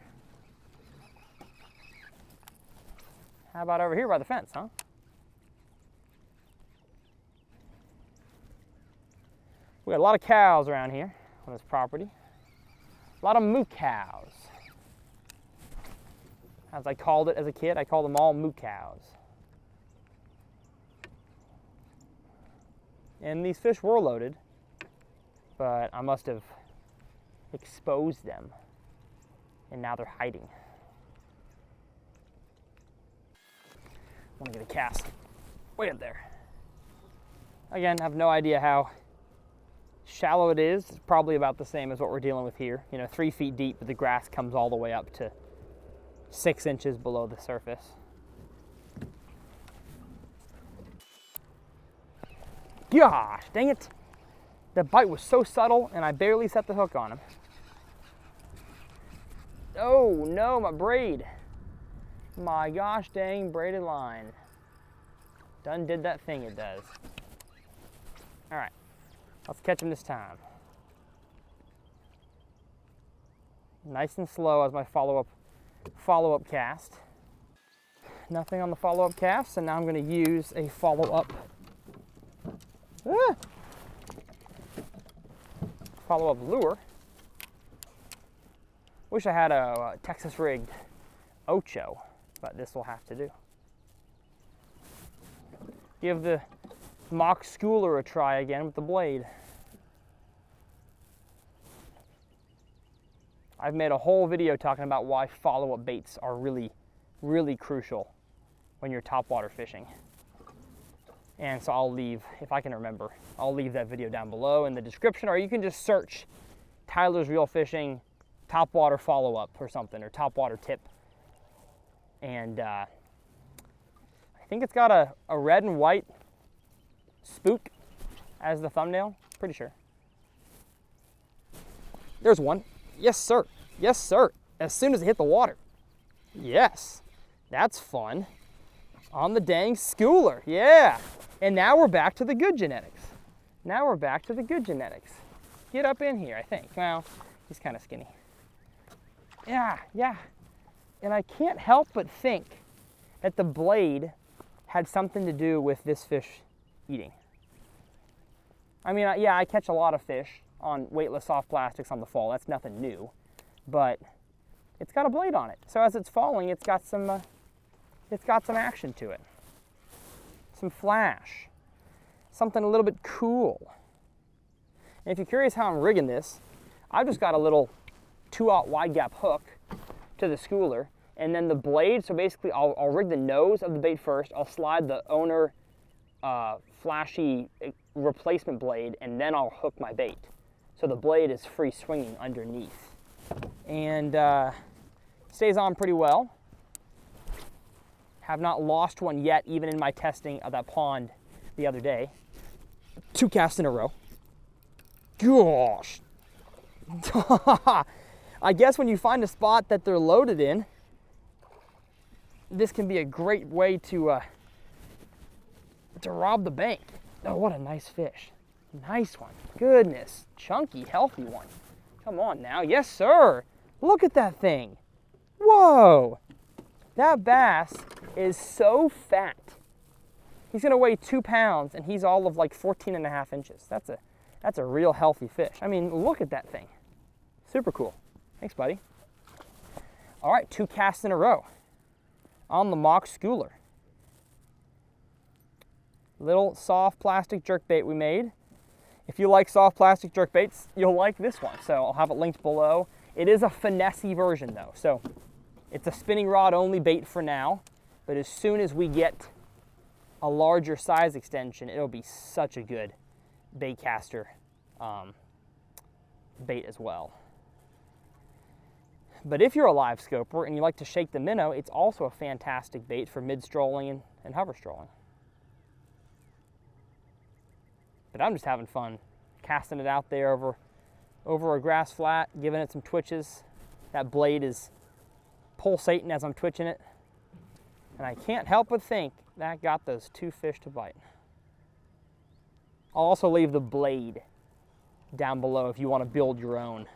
How about over here by the fence, huh? We got a lot of cows around here on this property. A lot of moo cows. As I called it as a kid, I called them all moo cows. And these fish were loaded, but I must have exposed them, and now they're hiding. I want to get a cast way up there. Again, I have no idea how Shallow it is, it's probably about the same as what we're dealing with here. You know, 3 feet deep, but the grass comes all the way up to 6 inches below the surface. Gosh, dang it. The bite was so subtle and I barely set the hook on him. Oh no, my braid. My gosh dang braided line. Done did that thing it does. All right, let's catch him this time. Nice and slow as my follow-up cast. Nothing on the follow-up cast, so now I'm gonna use a follow-up lure. Wish I had a Texas rigged Ocho, but this will have to do. Give the mock schooler a try again with the blade. I've made a whole video talking about why follow-up baits are really, really crucial when you're topwater fishing. And so I'll leave, if I can remember, I'll leave that video down below in the description, or you can just search Tyler's Reel Fishing topwater follow-up or something, or topwater tip. And I think it's got a red and white spook as the thumbnail, pretty sure. There's one. Yes, sir. Yes, sir. As soon as it hit the water. Yes, that's fun. On the dang schooler, yeah. And now we're back to the good genetics. Now we're back to the good genetics. Get up in here, I think. Well, he's kind of skinny. Yeah, yeah. And I can't help but think that the blade had something to do with this fish eating. I mean, yeah, I catch a lot of fish on weightless soft plastics on the fall. That's nothing new, but it's got a blade on it. So as it's falling, it's got some action to it. Some flash, something a little bit cool. And if you're curious how I'm rigging this, I've just got a little 2/0 wide gap hook to the schooler, and then the blade, so basically I'll rig the nose of the bait first, I'll slide the owner flashy replacement blade, and then I'll hook my bait. So the blade is free swinging underneath. And stays on pretty well. Have not lost one yet, even in my testing of that pond the other day. 2 casts in a row. Gosh. I guess when you find a spot that they're loaded in, this can be a great way to rob the bank. Oh, what a nice fish. Nice one. Goodness. Chunky, healthy one. Come on now. Yes, sir. Look at that thing. Whoa. That bass is so fat. He's gonna weigh 2 pounds and he's all of like 14.5 inches. That's a real healthy fish. I mean, look at that thing. Super cool. Thanks, buddy. All right, 2 casts in a row on the mock schooler. Little soft plastic jerkbait we made. If you like soft plastic jerkbaits, you'll like this one. So I'll have it linked below. It is a finessey version though. So it's a spinning rod only bait for now, but as soon as we get a larger size extension, it'll be such a good bait caster bait as well. But if you're a live scoper and you like to shake the minnow, it's also a fantastic bait for mid-strolling and hover strolling. But I'm just having fun casting it out there over a grass flat, giving it some twitches. That blade is pulsating as I'm twitching it. And I can't help but think that got those 2 fish to bite. I'll also leave the blade down below if you want to build your own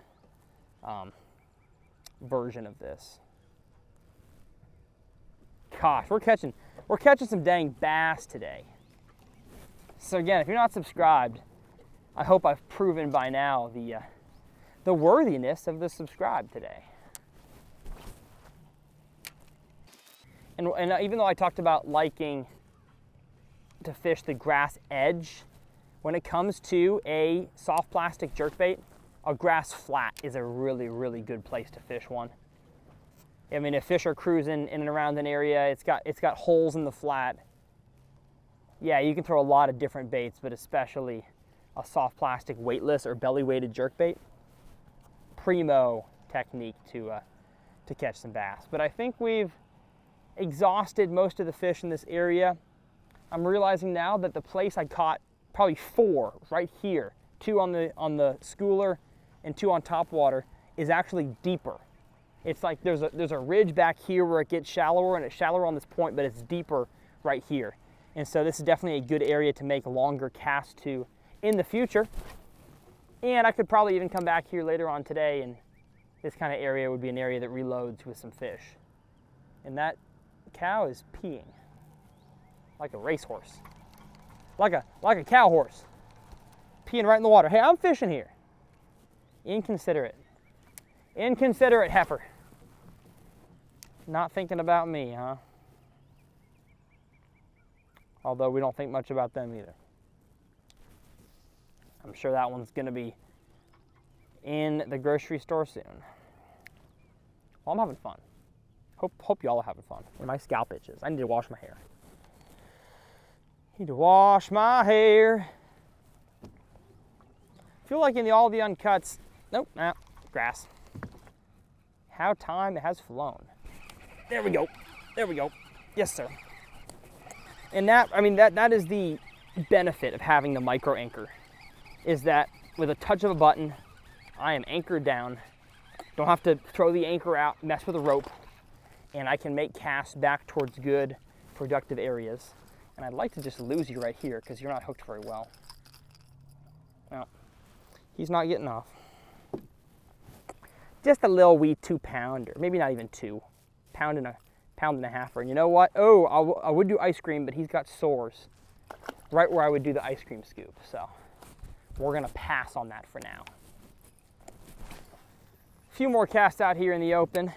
version of this. Gosh, we're catching some dang bass today. So again, if you're not subscribed, I hope I've proven by now the worthiness of the subscribe today. And even though I talked about liking to fish the grass edge, when it comes to a soft plastic jerkbait, a grass flat is a really, really good place to fish one. I mean, if fish are cruising in and around an area, it's got holes in the flat. Yeah, you can throw a lot of different baits, but especially a soft plastic weightless or belly weighted jerkbait. Primo technique to catch some bass. But I think we've exhausted most of the fish in this area. I'm realizing now that the place I caught probably 4 right here, 2 on the schooler and 2 on Topwater, is actually deeper. It's like there's a ridge back here where it gets shallower, and it's shallower on this point, but it's deeper right here. And so this is definitely a good area to make longer casts to in the future. And I could probably even come back here later on today, and this kind of area would be an area that reloads with some fish. And that cow is peeing like a racehorse, like a cow horse, peeing right in the water. Hey, I'm fishing here. Inconsiderate heifer. Not thinking about me, huh? Although we don't think much about them either. I'm sure that one's gonna be in the grocery store soon. Well, I'm having fun. Hope y'all are having fun. And my scalp itches. I need to wash my hair. Need to wash my hair. Feel like in all the uncuts. Nope, nah, grass. How time has flown. There we go. There we go. Yes, sir. And that is the benefit of having the micro anchor, is that with a touch of a button, I am anchored down. Don't have to throw the anchor out, mess with a rope, and I can make casts back towards good, productive areas. And I'd like to just lose you right here because you're not hooked very well. Well, he's not getting off. Just a little wee 2-pounder, maybe not even 2, pound and a halfer. And you know what? Oh, I would do ice cream, but he's got sores right where I would do the ice cream scoop. So we're gonna pass on that for now. A few more casts out here in the open.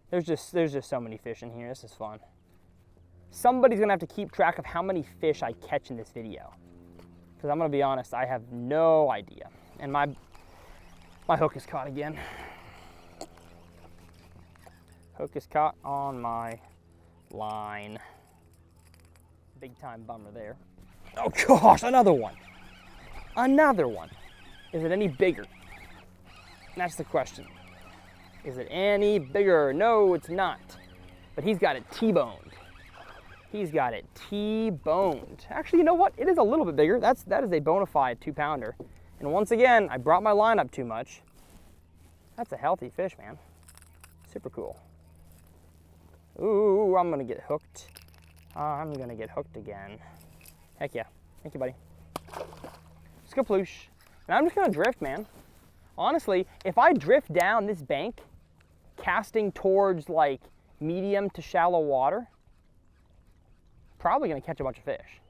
There's just so many fish in here. This is fun. Somebody's gonna have to keep track of how many fish I catch in this video, because I'm gonna be honest, I have no idea. And my hook is caught again. Hook is caught on my line. Big time bummer there. Oh gosh, another one. Another one. Is it any bigger? That's the question. Is it any bigger? No, it's not. But he's got it T-boned. He's got it T-boned. Actually, you know what? It is a little bit bigger. That is a bona fide 2-pounder. And once again, I brought my line up too much. That's a healthy fish, man. Super cool. Ooh, I'm gonna get hooked. I'm gonna get hooked again. Heck yeah. Thank you, buddy. Skaploosh. And I'm just gonna drift, man. Honestly, if I drift down this bank, casting towards like medium to shallow water, probably gonna catch a bunch of fish.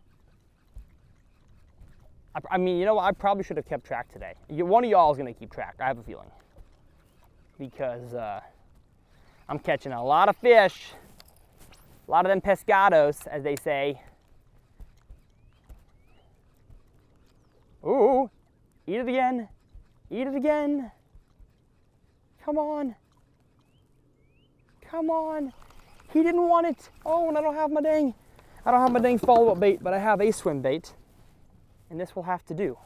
I mean, you know what? I probably should have kept track today. One of y'all is gonna keep track, I have a feeling. Because I'm catching a lot of fish. A lot of them pescados, as they say. Ooh, eat it again. Eat it again. Come on. Come on. He didn't want it. Oh, and I don't have my dang follow-up bait, but I have a swim bait. And this will have to do.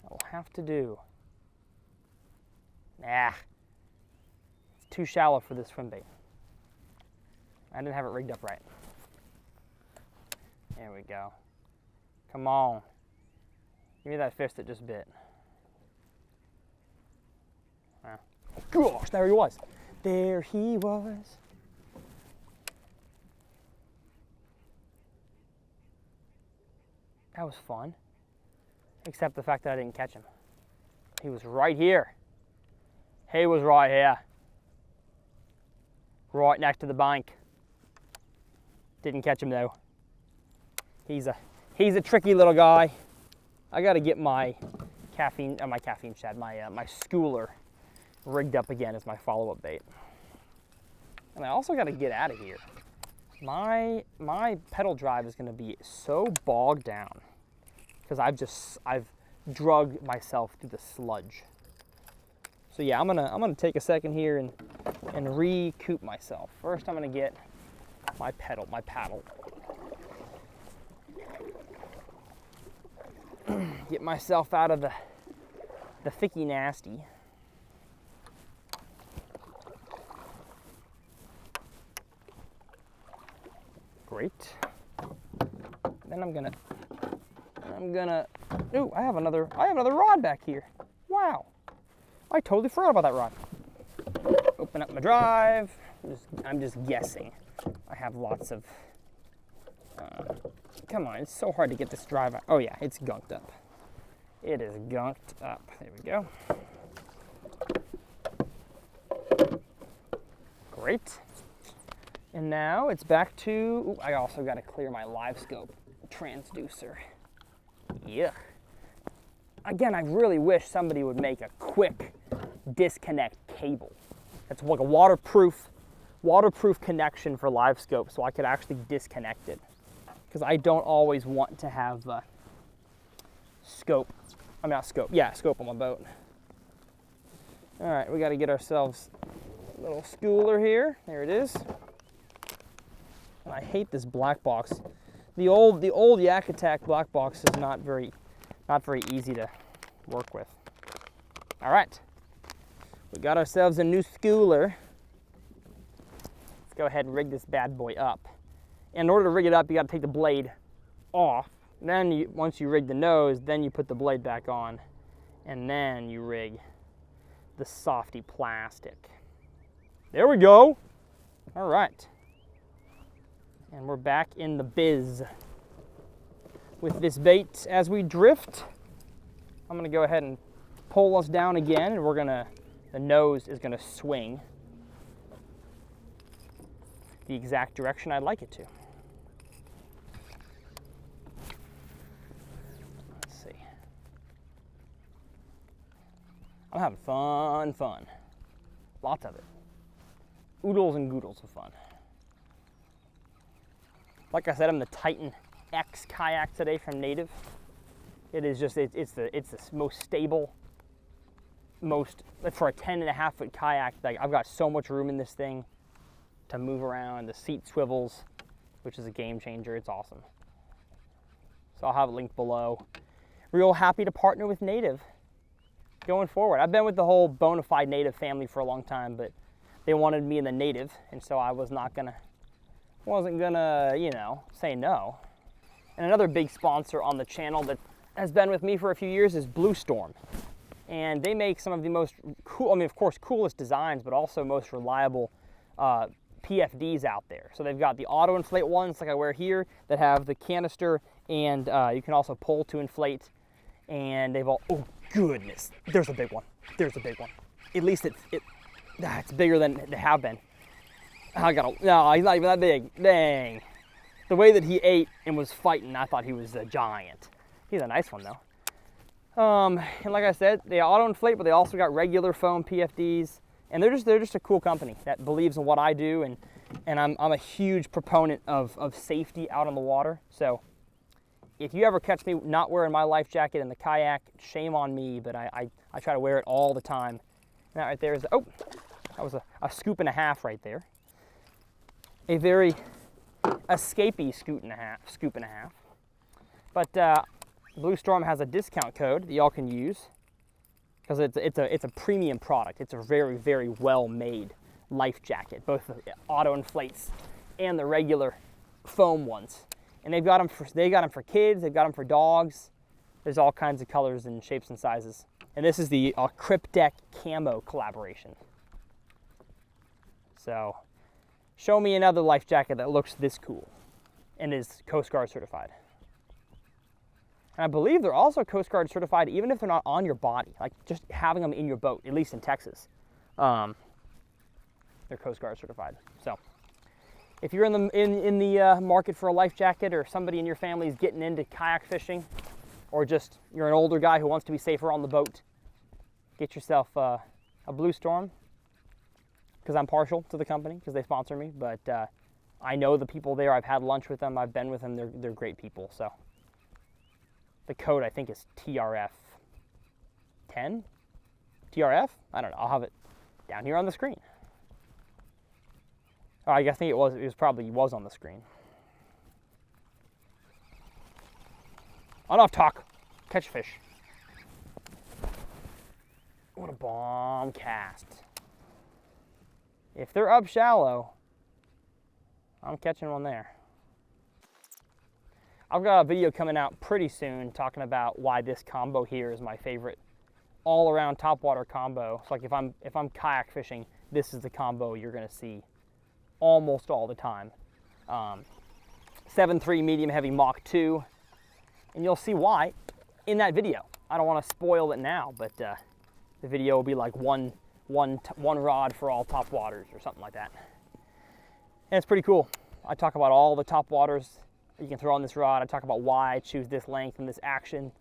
That will have to do. Nah. It's too shallow for this swim bait. I didn't have it rigged up right. There we go. Come on. Give me that fish that just bit. Gosh, there he was. There he was. That was fun. Except the fact that I didn't catch him. He was right here. He was right here. Right next to the bank. Didn't catch him though. He's a tricky little guy. I gotta get my caffeine shad, my schooler rigged up again as my follow-up bait. And I also gotta get out of here. My pedal drive is gonna be so bogged down because I've drugged myself through the sludge. So yeah, I'm gonna take a second here and recoup myself. First, I'm gonna get my paddle. Get myself out of the thicky nasty. Great. Then I'm gonna, ooh, I have another rod back here. Wow. I totally forgot about that rod. Open up my drive. I'm just guessing. I have lots of, come on, it's so hard to get this drive out. Oh yeah, it's gunked up. It is gunked up. There we go. Great. And now it's back to, ooh, I also got to clear my live scope transducer. Yeah. Again, I really wish somebody would make a quick disconnect cable. It's like a waterproof connection for live scope so I could actually disconnect it. Because I don't always want to have scope on my boat. All right, we got to get ourselves a little schooler here. There it is. And I hate this black box. The old Yak Attack black box is not very easy to work with. All right, we got ourselves a new schooler. Let's go ahead and rig this bad boy up. In order to rig it up, you got to take the blade off. Then once you rig the nose, then you put the blade back on, and then you rig the softy plastic. There we go. All right. And we're back in the biz with this bait as we drift. I'm gonna go ahead and pull us down again, and the nose is gonna swing the exact direction I'd like it to. Let's see. I'm having fun. Lots of it. Oodles and goodles of fun. Like I said, I'm the Titan X kayak today from Native. It is just, it's the most stable, for a 10.5 foot kayak, like I've got so much room in this thing to move around. The seat swivels, which is a game changer. It's awesome. So I'll have a link below. Real happy to partner with Native going forward. I've been with the whole Bonafide Native family for a long time, but they wanted me in the Native, and so I wasn't gonna, you know, say no. And another big sponsor on the channel that has been with me for a few years is Blue Storm. And they make some of the most cool, I mean, of course, coolest designs, but also most reliable PFDs out there. So they've got the auto inflate ones like I wear here that have the canister, and you can also pull to inflate. And they've all, oh goodness, there's a big one. At least it's bigger than they have been. No, he's not even that big. Dang. The way that he ate and was fighting, I thought he was a giant. He's a nice one though. And like I said, they auto-inflate, but they also got regular foam PFDs. And they're just a cool company that believes in what I do, and I'm a huge proponent of safety out on the water. So if you ever catch me not wearing my life jacket in the kayak, shame on me, but I try to wear it all the time. And that right there is, oh, that was a scoop and a half right there. A very escapey scoop and a half. But Blue Storm has a discount code that y'all can use because it's a premium product. It's a very, very well made life jacket, both the auto inflates and the regular foam ones. And they got them for kids. They've got them for dogs. There's all kinds of colors and shapes and sizes. And this is the Cryptek Camo collaboration. So show me another life jacket that looks this cool and is Coast Guard certified. And I believe they're also Coast Guard certified even if they're not on your body, like just having them in your boat, at least in Texas. They're Coast Guard certified. So if you're in the market for a life jacket, or somebody in your family is getting into kayak fishing, or just you're an older guy who wants to be safer on the boat, get yourself a Blue Storm. Because I'm partial to the company, because they sponsor me, but I know the people there. I've had lunch with them. I've been with them. They're great people. So the code I think is TRF 10. TRF? I don't know. I'll have it down here on the screen. Oh, I think it was probably on the screen. Enough talk. Catch a fish. What a bomb cast. If they're up shallow, I'm catching one there. I've got a video coming out pretty soon talking about why this combo here is my favorite all-around topwater combo. It's like if I'm kayak fishing, this is the combo you're gonna see almost all the time. 7.3 medium heavy Mach 2, and you'll see why in that video. I don't want to spoil it now, but the video will be like one rod for all top waters or something like that. And it's pretty cool. I talk about all the top waters you can throw on this rod. I talk about why I choose this length and this action,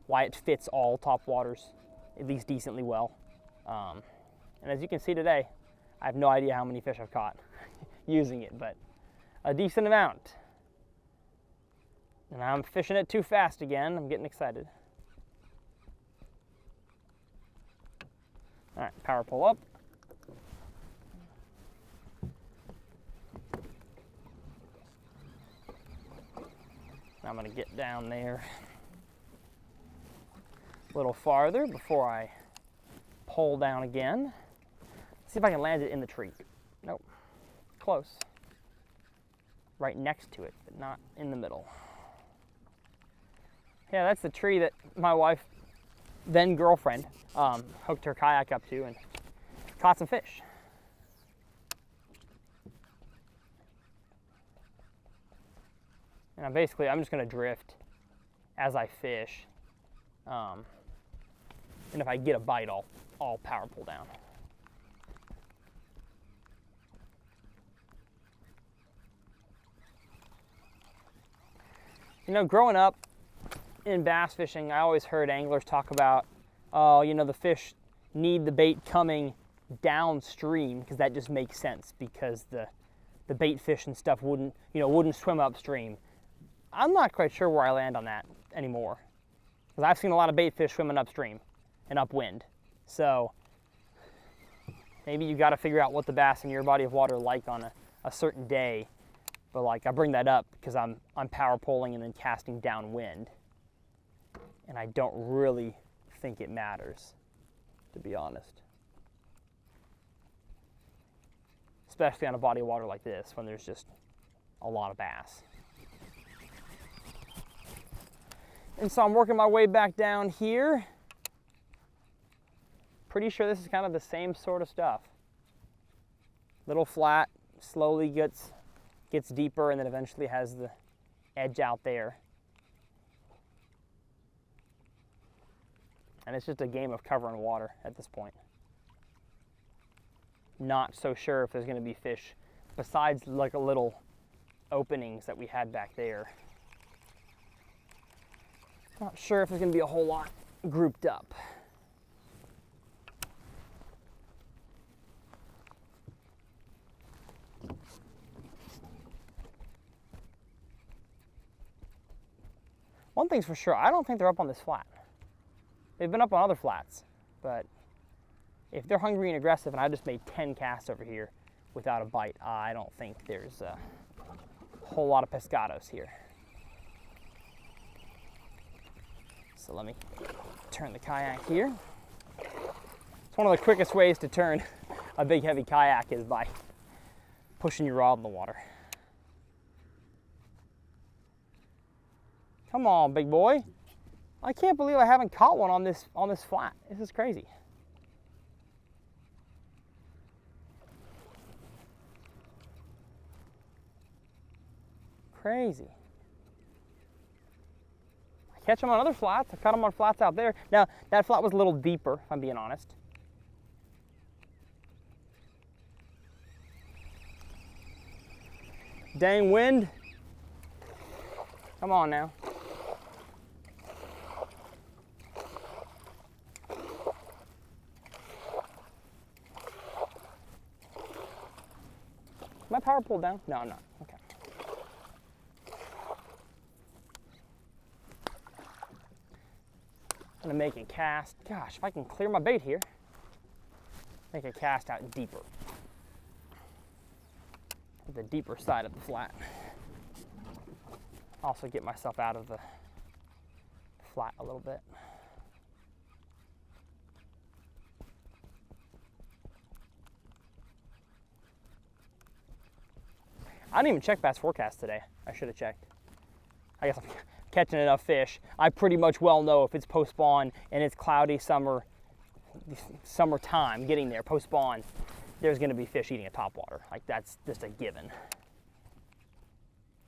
why it fits all top waters at least decently well. And as you can see today, I have no idea how many fish I've caught using it, but a decent amount. And I'm fishing it too fast again. I'm getting excited. All right, power pull up. I'm gonna get down there a little farther before I pull down again. See if I can land it in the tree. Nope, close. Right next to it, but not in the middle. Yeah, that's the tree that my wife, then girlfriend, hooked her kayak up to and caught some fish. And I'm just gonna drift as I fish. And if I get a bite, I'll power pull down. You know, growing up in bass fishing, I always heard anglers talk about, oh, you know, the fish need the bait coming downstream because that just makes sense because the bait fish and stuff wouldn't swim upstream. I'm not quite sure where I land on that anymore because I've seen a lot of bait fish swimming upstream and upwind. So maybe you got to figure out what the bass in your body of water are like on a certain day. But like I bring that up because I'm power pulling and then casting downwind. And I don't really think it matters, to be honest. Especially on a body of water like this when there's just a lot of bass. And so I'm working my way back down here. Pretty sure this is kind of the same sort of stuff. Little flat, slowly gets deeper and then eventually has the edge out there. And it's just a game of covering water at this point. Not so sure if there's going to be fish besides like a little openings that we had back there. Not sure if there's going to be a whole lot grouped up. One thing's for sure, I don't think they're up on this flat. They've been up on other flats, but if they're hungry and aggressive and I just made 10 casts over here without a bite, I don't think there's a whole lot of pescados here. So let me turn the kayak here. It's one of the quickest ways to turn a big heavy kayak is by pushing your rod in the water. Come on, big boy. I can't believe I haven't caught one on this flat. This is crazy. Crazy. I catch them on other flats. I caught them on flats out there. Now, that flat was a little deeper, if I'm being honest. Dang wind. Come on now. Am I power pulled down? No, I'm not. Okay. I'm gonna make a cast. Gosh, if I can clear my bait here, make a cast out deeper. The deeper side of the flat. Also get myself out of the flat a little bit. I didn't even check bass forecast today. I should have checked. I guess I'm catching enough fish. I pretty much well know if it's post-spawn and it's cloudy summertime, getting there, post-spawn, there's gonna be fish eating a topwater. Like, that's just a given.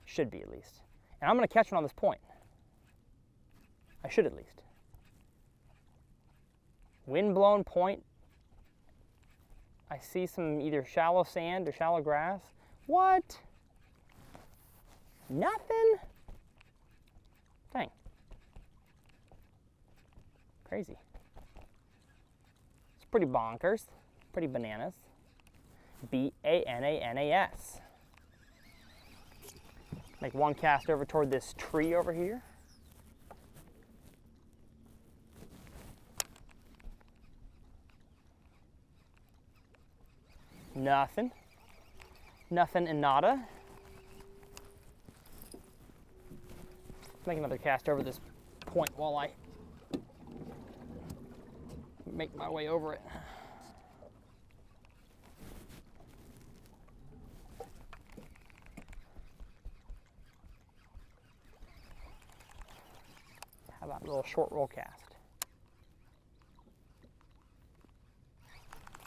Should be, at least. And I'm gonna catch one on this point. I should, at least. Wind-blown point. I see some either shallow sand or shallow grass. What? Nothing? Dang. Crazy. It's pretty bonkers. Pretty bananas. B-A-N-A-N-A-S. Make one cast over toward this tree over here. Nothing. Nothing and nada. Make another cast over this point while I make my way over it. How about a little short roll cast?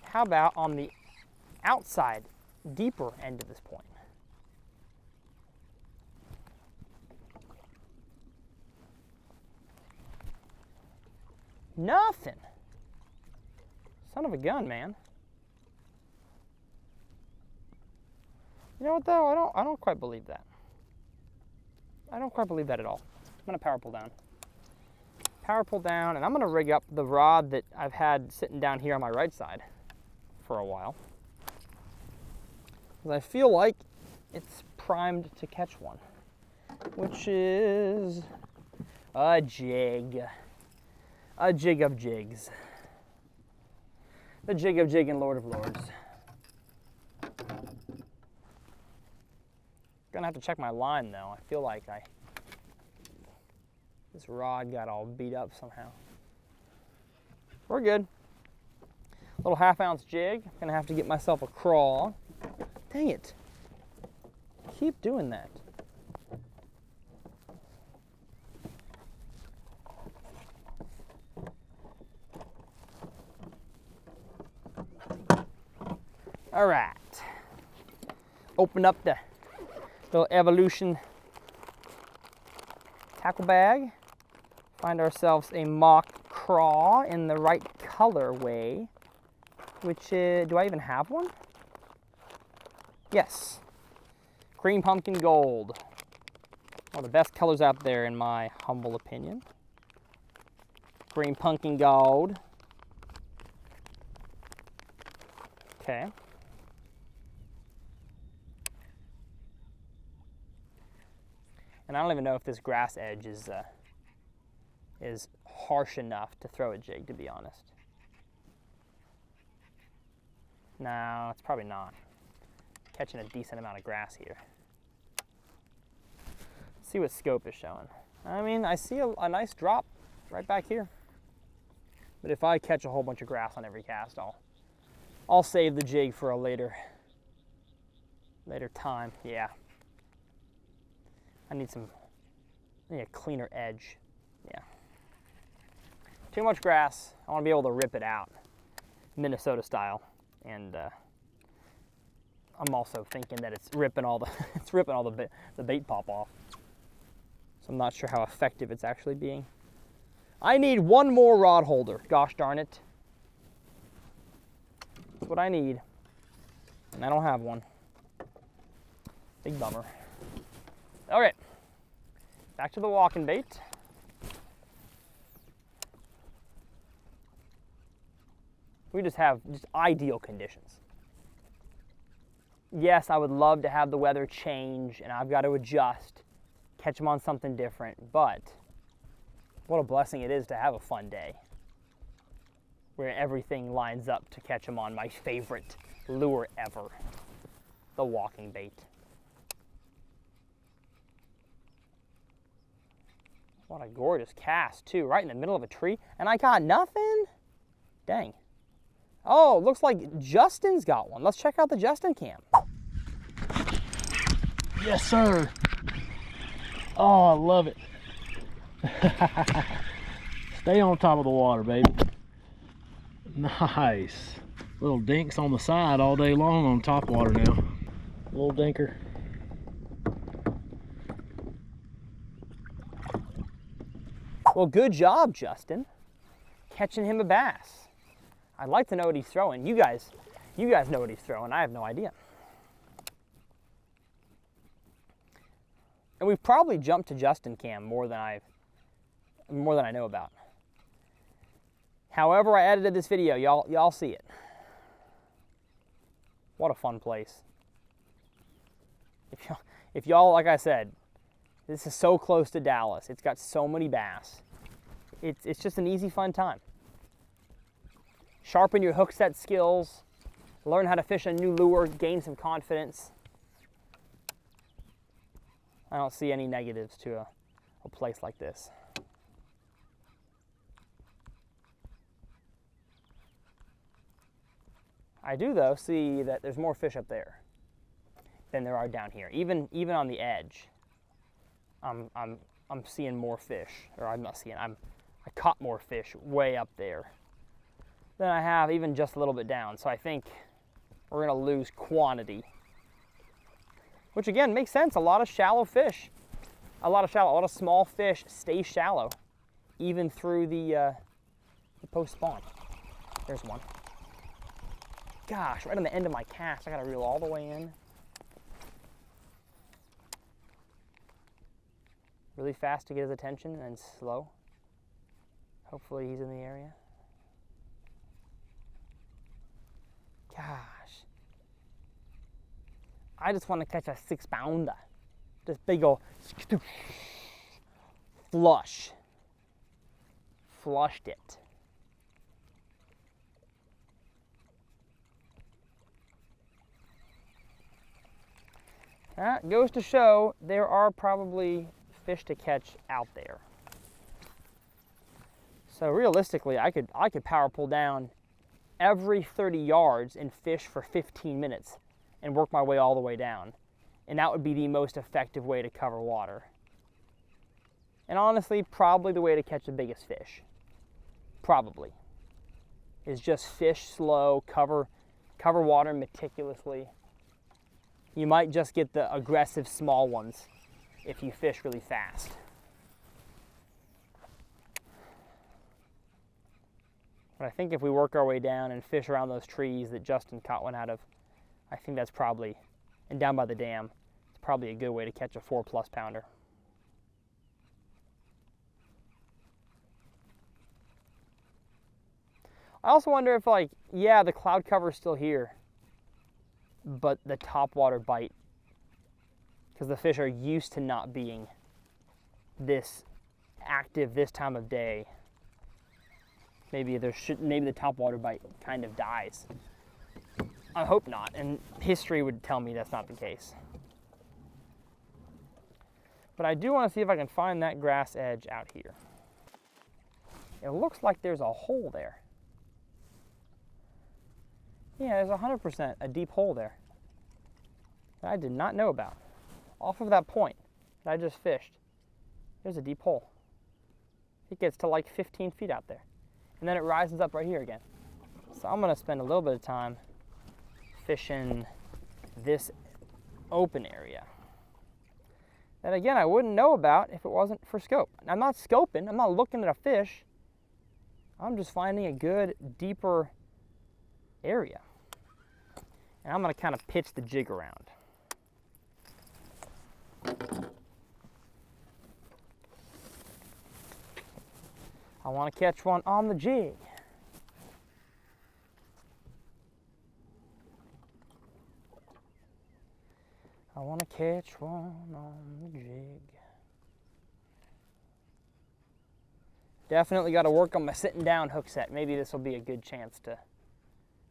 How about on the outside, deeper end of this point? Nothing. Son of a gun, man. You know what though? I don't quite believe that. I don't quite believe that at all. I'm gonna power pull down. Power pull down, and I'm gonna rig up the rod that I've had sitting down here on my right side for a while. Because I feel like it's primed to catch one, which is a jig. A jig of jigs. The jig of jig and Lord of Lords. Gonna have to check my line though. I feel like this rod got all beat up somehow. We're good. Little 1/2 ounce jig. Gonna have to get myself a crawl. Dang it. Keep doing that. All right. Open up the little Evolution tackle bag. Find ourselves a mock craw in the right colorway, which is, do I even have one? Yes. Cream pumpkin gold. One of the best colors out there in my humble opinion. Cream pumpkin gold. Okay. And I don't even know if this grass edge is harsh enough to throw a jig, to be honest. No, it's probably not. Catching a decent amount of grass here. Let's see what scope is showing. I mean, I see a nice drop right back here. But if I catch a whole bunch of grass on every cast, I'll save the jig for a later time. Yeah. I need a cleaner edge. Yeah. Too much grass. I want to be able to rip it out, Minnesota style. And I'm also thinking that it's ripping all the bait pop off. So I'm not sure how effective it's actually being. I need one more rod holder. Gosh darn it. That's what I need. And I don't have one. Big bummer. Okay, back to the walking bait. We just have ideal conditions. Yes, I would love to have the weather change and I've got to adjust, catch them on something different, but what a blessing it is to have a fun day where everything lines up to catch them on my favorite lure ever, the walking bait. What a gorgeous cast too, right in the middle of a tree, and I got nothing? Dang. Oh, looks like Justin's got one. Let's check out the Justin cam. Yes, sir. Oh, I love it. Stay on top of the water, baby. Nice. Little dinks on the side all day long on Topwater now. Little dinker. Well, good job, Justin, catching him a bass. I'd like to know what he's throwing. You guys know what he's throwing. I have no idea. And we've probably jumped to Justin cam more than I know about. However I edited this video, y'all see it. What a fun place. If y'all, like I said, this is so close to Dallas. It's got so many bass. It's just an easy, fun time. Sharpen your hook set skills, learn how to fish a new lure, gain some confidence. I don't see any negatives to a place like this. I do, though, see that there's more fish up there than there are down here. Even on the edge, I'm seeing more fish, or I'm not seeing. I caught more fish way up there than I have even just a little bit down. So I think we're gonna lose quantity, which again makes sense. A lot of shallow fish, a lot of small fish stay shallow, even through the post spawn. There's one. Gosh, right on the end of my cast, I gotta reel all the way in. Really fast to get his attention and then slow. Hopefully he's in the area. Gosh. I just want to catch a 6-pounder. This big old flush. Flushed it. That goes to show there are probably fish to catch out there. So realistically, I could power pull down every 30 yards and fish for 15 minutes and work my way all the way down. And that would be the most effective way to cover water. And honestly, probably the way to catch the biggest fish. Probably. Is just fish slow, cover water meticulously. You might just get the aggressive small ones if you fish really fast. But I think if we work our way down and fish around those trees that Justin caught one out of, I think that's probably, and down by the dam, it's probably a good way to catch a 4+ pounder. I also wonder if, like, yeah, the cloud cover is still here, but the topwater bite, because the fish are used to not being this active this time of day. Maybe the topwater bite kind of dies. I hope not, and history would tell me that's not the case. But I do want to see if I can find that grass edge out here. It looks like there's a hole there. Yeah, there's 100% a deep hole there that I did not know about. Off of that point that I just fished, there's a deep hole. It gets to like 15 feet out there. And then it rises up right here again. So I'm gonna spend a little bit of time fishing this open area. That again, I wouldn't know about if it wasn't for scope. I'm not scoping, I'm not looking at a fish. I'm just finding a good, deeper area. And I'm gonna kind of pitch the jig around. I want to catch one on the jig. I want to catch one on the jig. Definitely got to work on my sitting down hook set. Maybe this will be a good chance to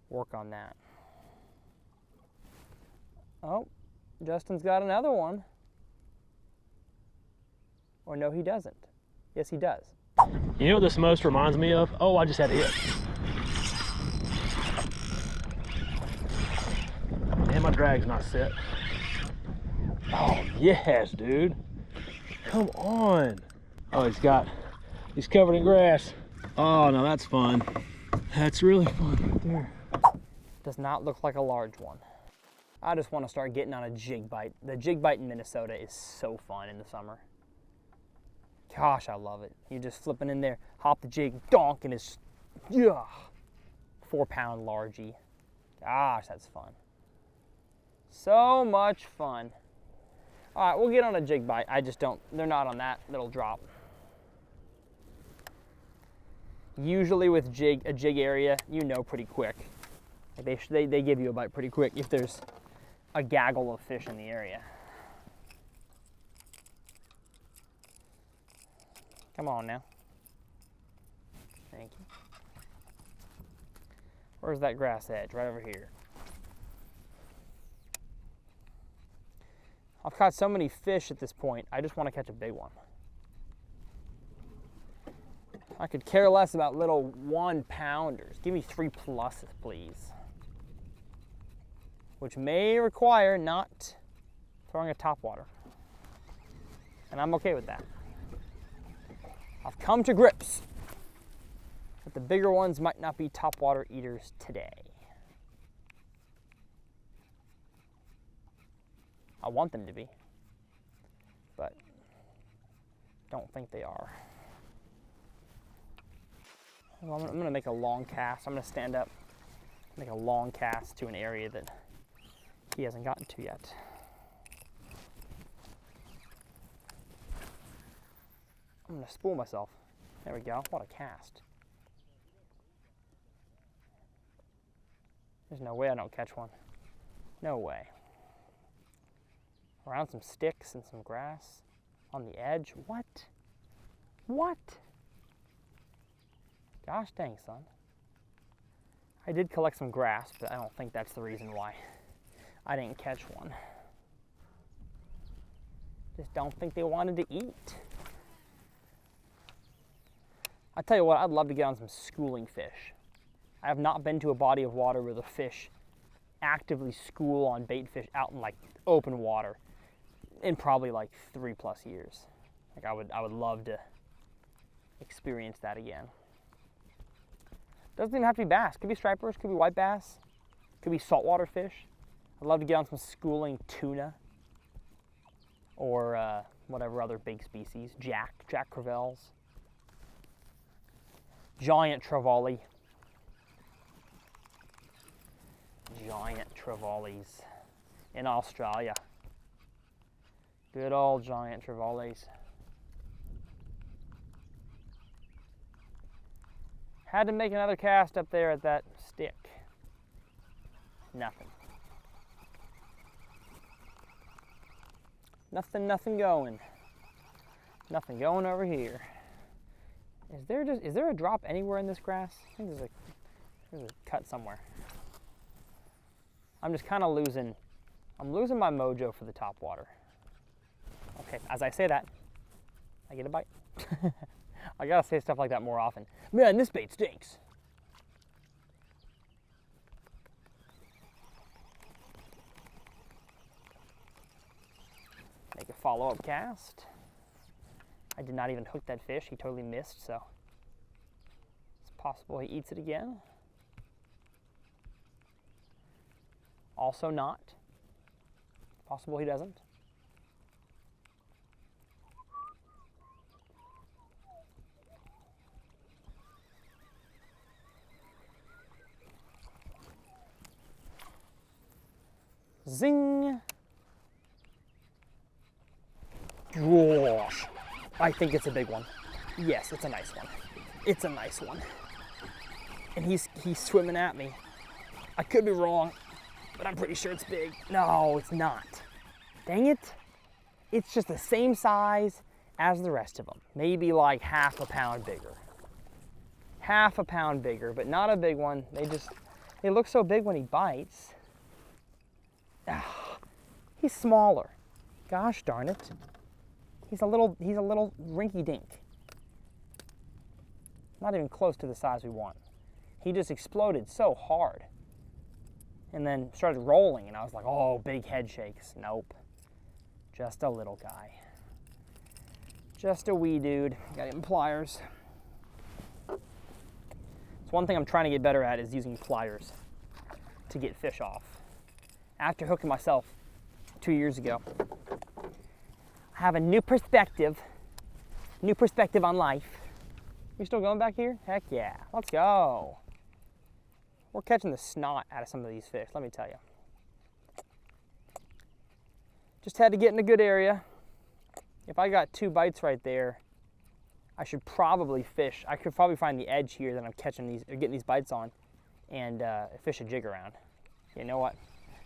work on that. Oh, Justin's got another one. Or no, he doesn't. Yes, he does. You know what this most reminds me of? Oh, I just had a hit. Man, my drag's not set. Oh, yes, dude. Come on. Oh, he's covered in grass. Oh, no, that's fun. That's really fun right there. Does not look like a large one. I just want to start getting on a jig bite. The jig bite in Minnesota is so fun in the summer. Gosh, I love it. You're just flipping in there, hop the jig, donk, and it's, yeah, 4-pound largie. Gosh, that's fun. So much fun. All right, we'll get on a jig bite. I just don't, they're not on that little drop. Usually with a jig area, you know pretty quick. They give you a bite pretty quick if there's a gaggle of fish in the area. Come on now. Thank you. Where's that grass edge? Right over here. I've caught so many fish at this point, I just want to catch a big one. I could care less about little 1-pounders. Give me 3 pluses, please. Which may require not throwing a topwater. And I'm okay with that. I've come to grips that the bigger ones might not be topwater eaters today. I want them to be, but don't think they are. Well, I'm gonna make a long cast. I'm gonna stand up, make a long cast to an area that he hasn't gotten to yet. I'm gonna spool myself. There we go, what a cast. There's no way I don't catch one. No way. Around some sticks and some grass on the edge. What? What? Gosh dang, son. I did collect some grass, but I don't think that's the reason why I didn't catch one. Just don't think they wanted to eat. I tell you what, I'd love to get on some schooling fish. I have not been to a body of water where the fish actively school on bait fish out in like open water in probably like 3+ years. Like I would love to experience that again. Doesn't even have to be bass. Could be stripers, could be white bass, could be saltwater fish. I'd love to get on some schooling tuna or whatever other big species. Jack crevalles, giant trevally. Giant trevallies in Australia. Good old giant trevallies. Had to make another cast up there at that stick. Nothing. Nothing going. Nothing going over here. Is there a drop anywhere in this grass? I think there's a cut somewhere. I'm just kind of losing my mojo for the topwater. Okay, as I say that, I get a bite. I gotta say stuff like that more often. Man, this bait stinks. Make a follow-up cast. I did not even hook that fish. He totally missed, so it's possible he eats it again. Also not. Possible he doesn't. Zing! Gosh, I think it's a big one. Yes, it's a nice one. It's a nice one. And he's swimming at me. I could be wrong, but I'm pretty sure it's big. No, it's not. Dang it. It's just the same size as the rest of them. Maybe like half a pound bigger. Half a pound bigger, but not a big one. They look so big when he bites. He's smaller. Gosh darn it. He's a little rinky dink. Not even close to the size we want. He just exploded so hard. And then started rolling, and I was like, oh, big head shakes. Nope. Just a little guy. Just a wee dude. Got him pliers. So one thing I'm trying to get better at is using pliers to get fish off. After hooking myself 2 years ago, I have a new perspective on life. You still going back here? Heck yeah, let's go. We're catching the snot out of some of these fish, let me tell you. Just had to get in a good area. If I got 2 bites right there, I should probably fish. I could probably find the edge here that I'm catching these, or getting these bites on, and fish a jig around. You know what?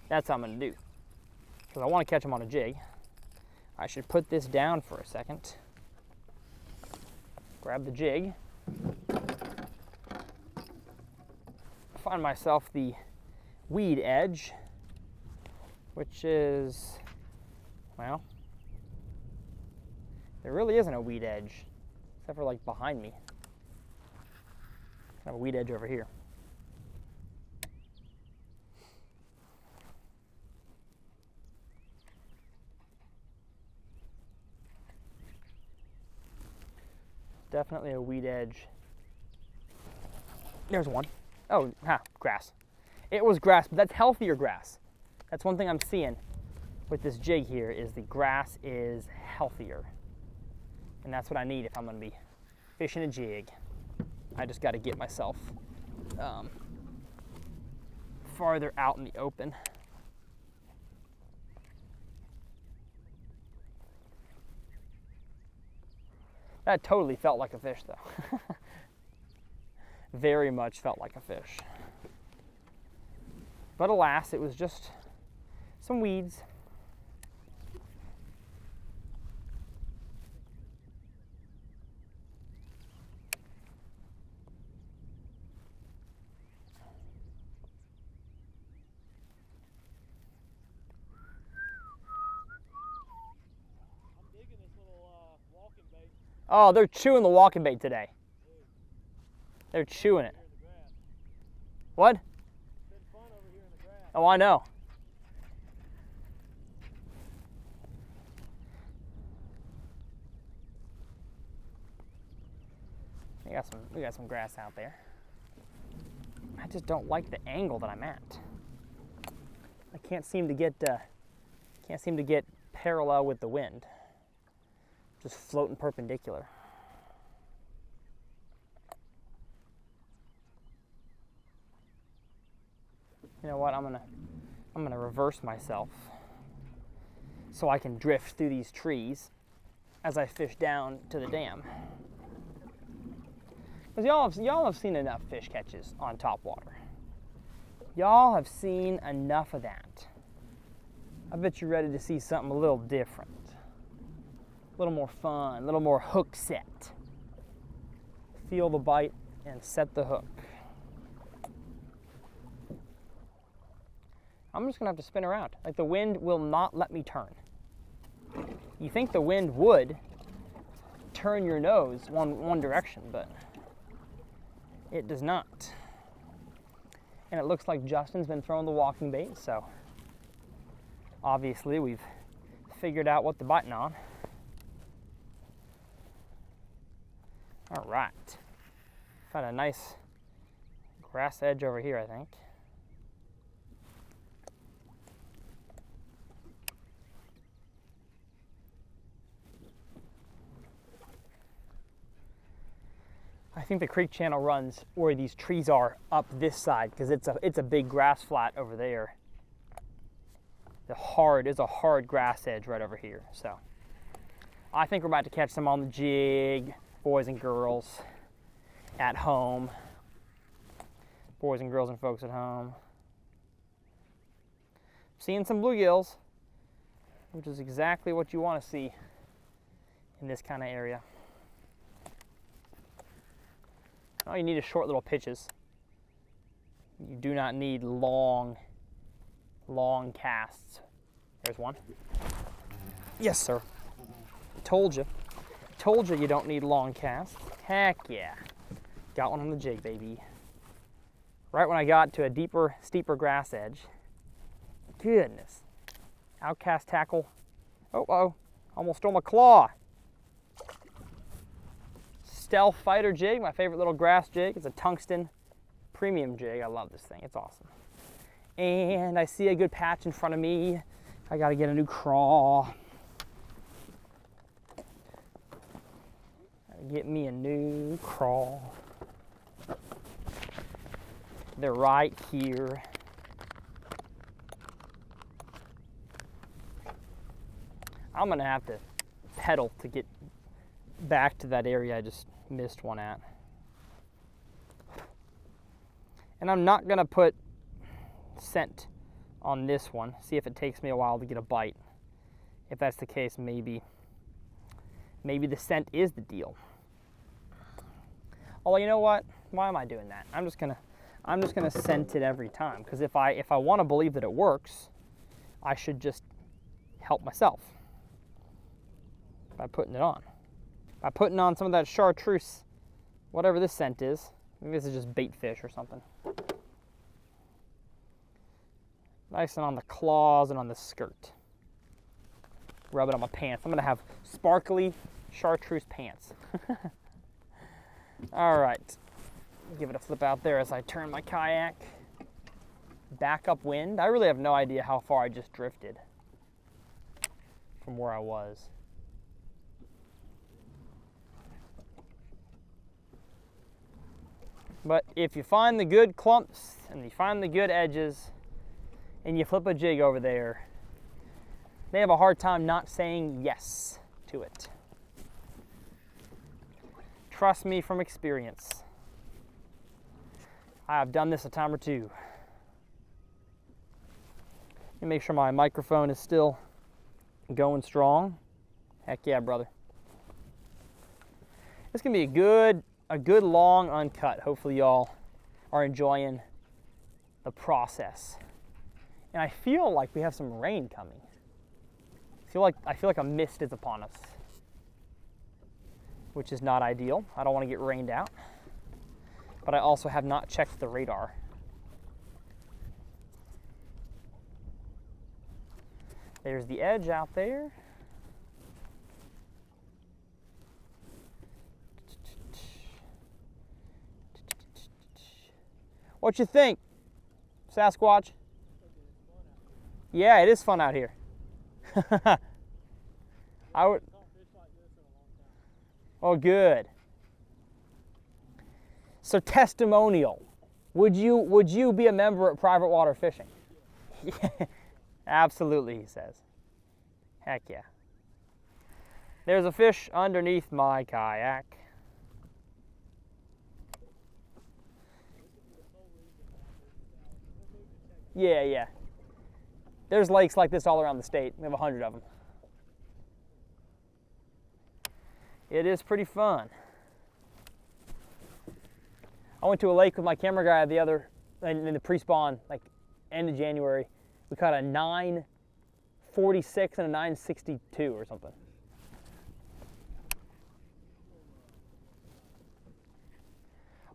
That's what I'm gonna do. Because I want to catch them on a jig. I should put this down for a second. Grab the jig. Find myself the weed edge, which is, well, there really isn't a weed edge, except for like behind me. I have a weed edge over here. Definitely a weed edge. There's one. Oh, grass. It was grass, but that's healthier grass. That's one thing I'm seeing with this jig here, is the grass is healthier. And that's what I need if I'm gonna be fishing a jig. I just gotta get myself farther out in the open. That totally felt like a fish though. Very much felt like a fish. But alas, it was just some weeds. I'm digging this little walking bait. Oh, they're chewing the walking bait today. They're chewing it. What? It's been fun over here in the grass. Oh, I know. We got some grass out there. I just don't like the angle that I'm at. I can't seem to get parallel with the wind. Just floating perpendicular. You know what? I'm gonna reverse myself so I can drift through these trees as I fish down to the dam. Because y'all have seen enough fish catches on Topwater. Y'all have seen enough of that. I bet you're ready to see something a little different, a little more fun, a little more hook set. Feel the bite and set the hook. I'm just gonna have to spin around. Like, the wind will not let me turn. You think the wind would turn your nose one direction, but it does not. And it looks like Justin's been throwing the walking bait, so obviously we've figured out what they're biting on. All right, found a nice grass edge over here, I think. I think the creek channel runs where these trees are up this side, because it's a big grass flat over there. It's a hard grass edge right over here. So I think we're about to catch some on the jig, boys and girls at home. Boys and girls and folks at home. Seeing some bluegills, which is exactly what you want to see in this kind of area. All you need is short little pitches. You do not need long casts. There's one. Yes, sir. Told you. Told you you don't need long casts. Heck yeah. Got one on the jig, baby. Right when I got to a deeper, steeper grass edge. Goodness. Outcast tackle. Oh, almost stole my claw. Stealth fighter jig, my favorite little grass jig. It's a tungsten premium jig. I love this thing, it's awesome. And I see a good patch in front of me. I gotta get a new crawl. Gotta get me a new crawl. They're right here. I'm gonna have to pedal to get back to that area I just missed one at. And I'm not gonna put scent on this one. See if it takes me a while to get a bite. If that's the case, maybe the scent is the deal. Although, you know what? Why am I doing that? I'm just gonna scent it every time, because if I want to believe that it works, I should just help myself by putting it on. By putting on some of that chartreuse, whatever this scent is. Maybe this is just bait fish or something. Nice and on the claws and on the skirt. Rub it on my pants. I'm gonna have sparkly chartreuse pants. All right, give it a flip out there as I turn my kayak. Back upwind. I really have no idea how far I just drifted from where I was. But if you find the good clumps and you find the good edges and you flip a jig over there, they have a hard time not saying yes to it. Trust me from experience. I have done this a time or two. Let me make sure my microphone is still going strong. Heck yeah, brother. This can be a good long uncut. Hopefully y'all are enjoying the process. And I feel like we have some rain coming. I feel like a mist is upon us, which is not ideal. I don't want to get rained out. But I also have not checked the radar. There's the edge out there. What you think, Sasquatch? Yeah, it is fun out here. I would. Oh, good. So, testimonial. Would you be a member at private water fishing? Yeah, absolutely, he says. Heck yeah. There's a fish underneath my kayak. Yeah. There's lakes like this all around the state. We have 100 of them. It is pretty fun. I went to a lake with my camera guy in the pre-spawn, like end of January. We caught a 946 and a 962 or something.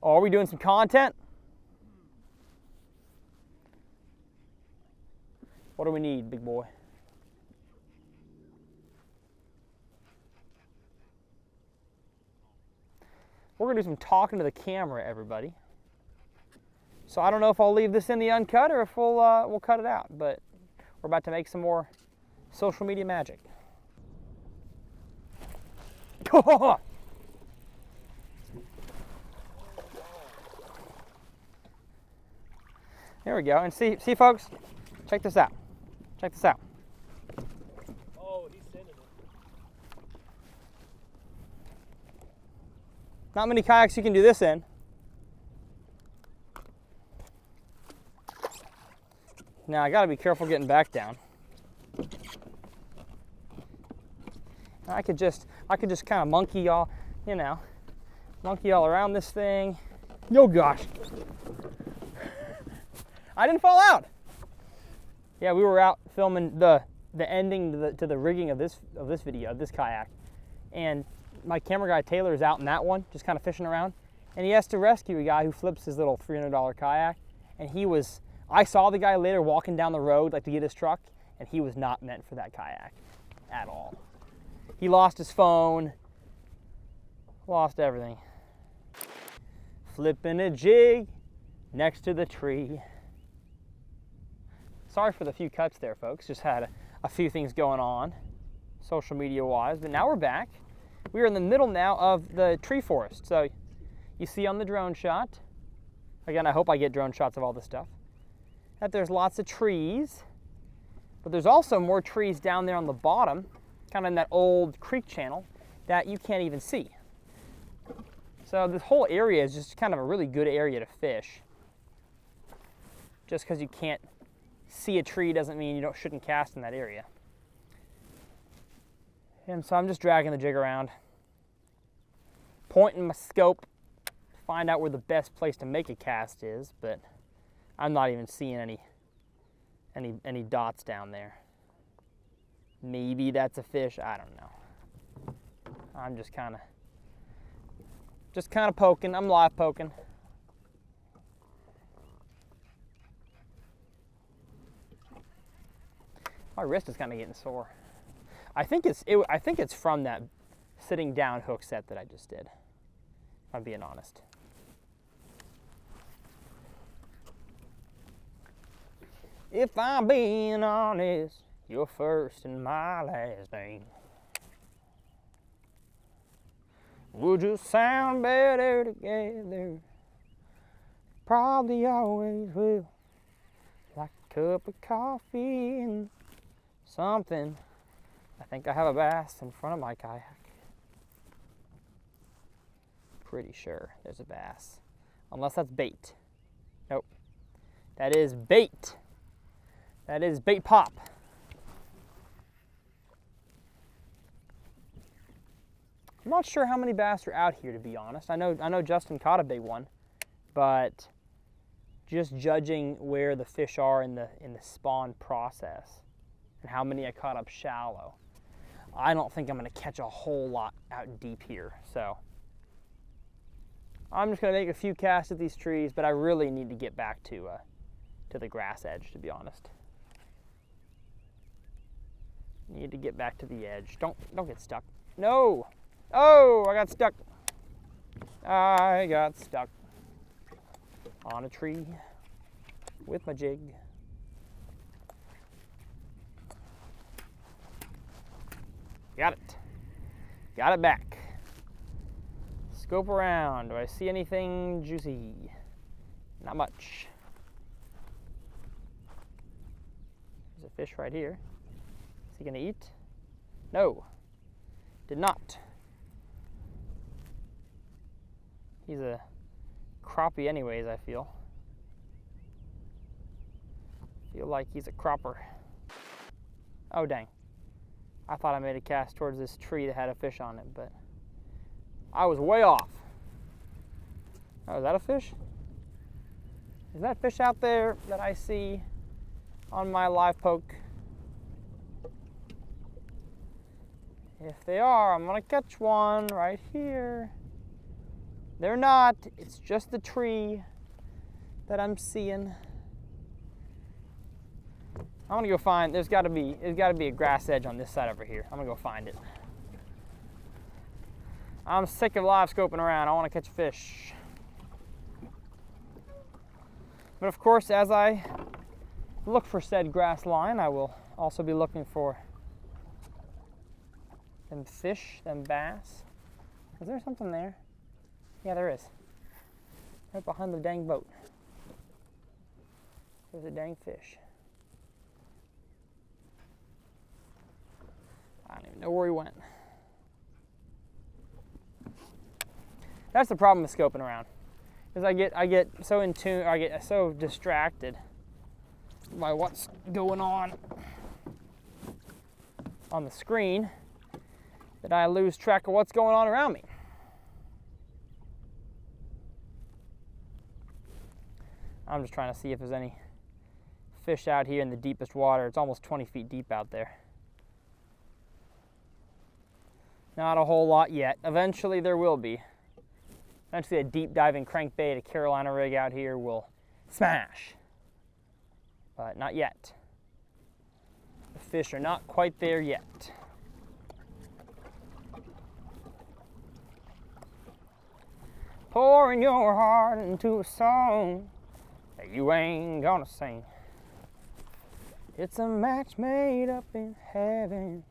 Oh, are we doing some content? What do we need, big boy? We're gonna do some talking to the camera, everybody. So I don't know if I'll leave this in the uncut or if we'll cut it out, but we're about to make some more social media magic. There we go. And see folks, check this out. Check this out. Oh, he's sending it. Not many kayaks you can do this in. Now I gotta be careful getting back down. I could just kind of monkey y'all, monkey y'all around this thing. Oh gosh. I didn't fall out. Yeah, we were out filming the ending to the rigging of this video, of this kayak. And my camera guy Taylor is out in that one, just kind of fishing around. and he has to rescue a guy who flips his little $300 kayak. And I saw the guy later walking down the road like to get his truck, and he was not meant for that kayak at all. He lost his phone, lost everything. Flipping a jig next to the tree. Sorry for the few cuts there, folks. Just had a few things going on, social media wise, but now we're back. We are in the middle now of the tree forest. So you see on the drone shot, again, I hope I get drone shots of all this stuff, that there's lots of trees, but there's also more trees down there on the bottom, kind of in that old creek channel, that you can't even see. So this whole area is just kind of a really good area to fish. Just because you can't see a tree doesn't mean you shouldn't cast in that area. And so I'm just dragging the jig around, pointing my scope to find out where the best place to make a cast is, but I'm not even seeing any dots down there. Maybe that's a fish, I don't know. I'm just kind of poking. I'm live poking. My wrist is kind of getting sore. I think it's from that sitting down hook set that I just did, if I'm being honest. If I'm being honest, you're first and my last name. We'll just sound better together. Probably always will. Like a cup of coffee and something. I think I have a bass in front of my kayak. Pretty sure there's a bass. Unless that's bait. Nope. That is bait. That is bait pop. I'm not sure how many bass are out here, to be honest. I know Justin caught a big one, but just judging where the fish are in the spawn process and how many I caught up shallow, I don't think I'm going to catch a whole lot out deep here. So I'm just going to make a few casts at these trees, but I really need to get back to the grass edge, to be honest. Need to get back to the edge. Don't get stuck. No! Oh, I got stuck. I got stuck on a tree with my jig. Got it. Got it back. Scope around. Do I see anything juicy? Not much. There's a fish right here. Is he gonna eat? No. Did not. He's a crappie anyways, I feel. Feel like he's a cropper. Oh, dang. I thought I made a cast towards this tree that had a fish on it, but I was way off. Oh, is that a fish? Is that fish out there that I see on my live poke? If they are, I'm gonna catch one right here. They're not, it's just the tree that I'm seeing. I'm gonna go find, there's gotta be a grass edge on this side over here. I'm gonna go find it. I'm sick of live scoping around. I wanna catch a fish. But of course, as I look for said grass line, I will also be looking for them fish, them bass. Is there something there? Yeah, there is. Right behind the dang boat. There's a dang fish. I don't even know where he went. That's the problem with scoping around. Is I get so in tune, I get so distracted by what's going on the screen that I lose track of what's going on around me. I'm just trying to see if there's any fish out here in the deepest water. It's almost 20 feet deep out there. Not a whole lot yet. Eventually there will be. Eventually a deep diving crankbait, a Carolina rig out here will smash. But not yet. The fish are not quite there yet. Pouring your heart into a song that you ain't gonna sing. It's a match made up in heaven,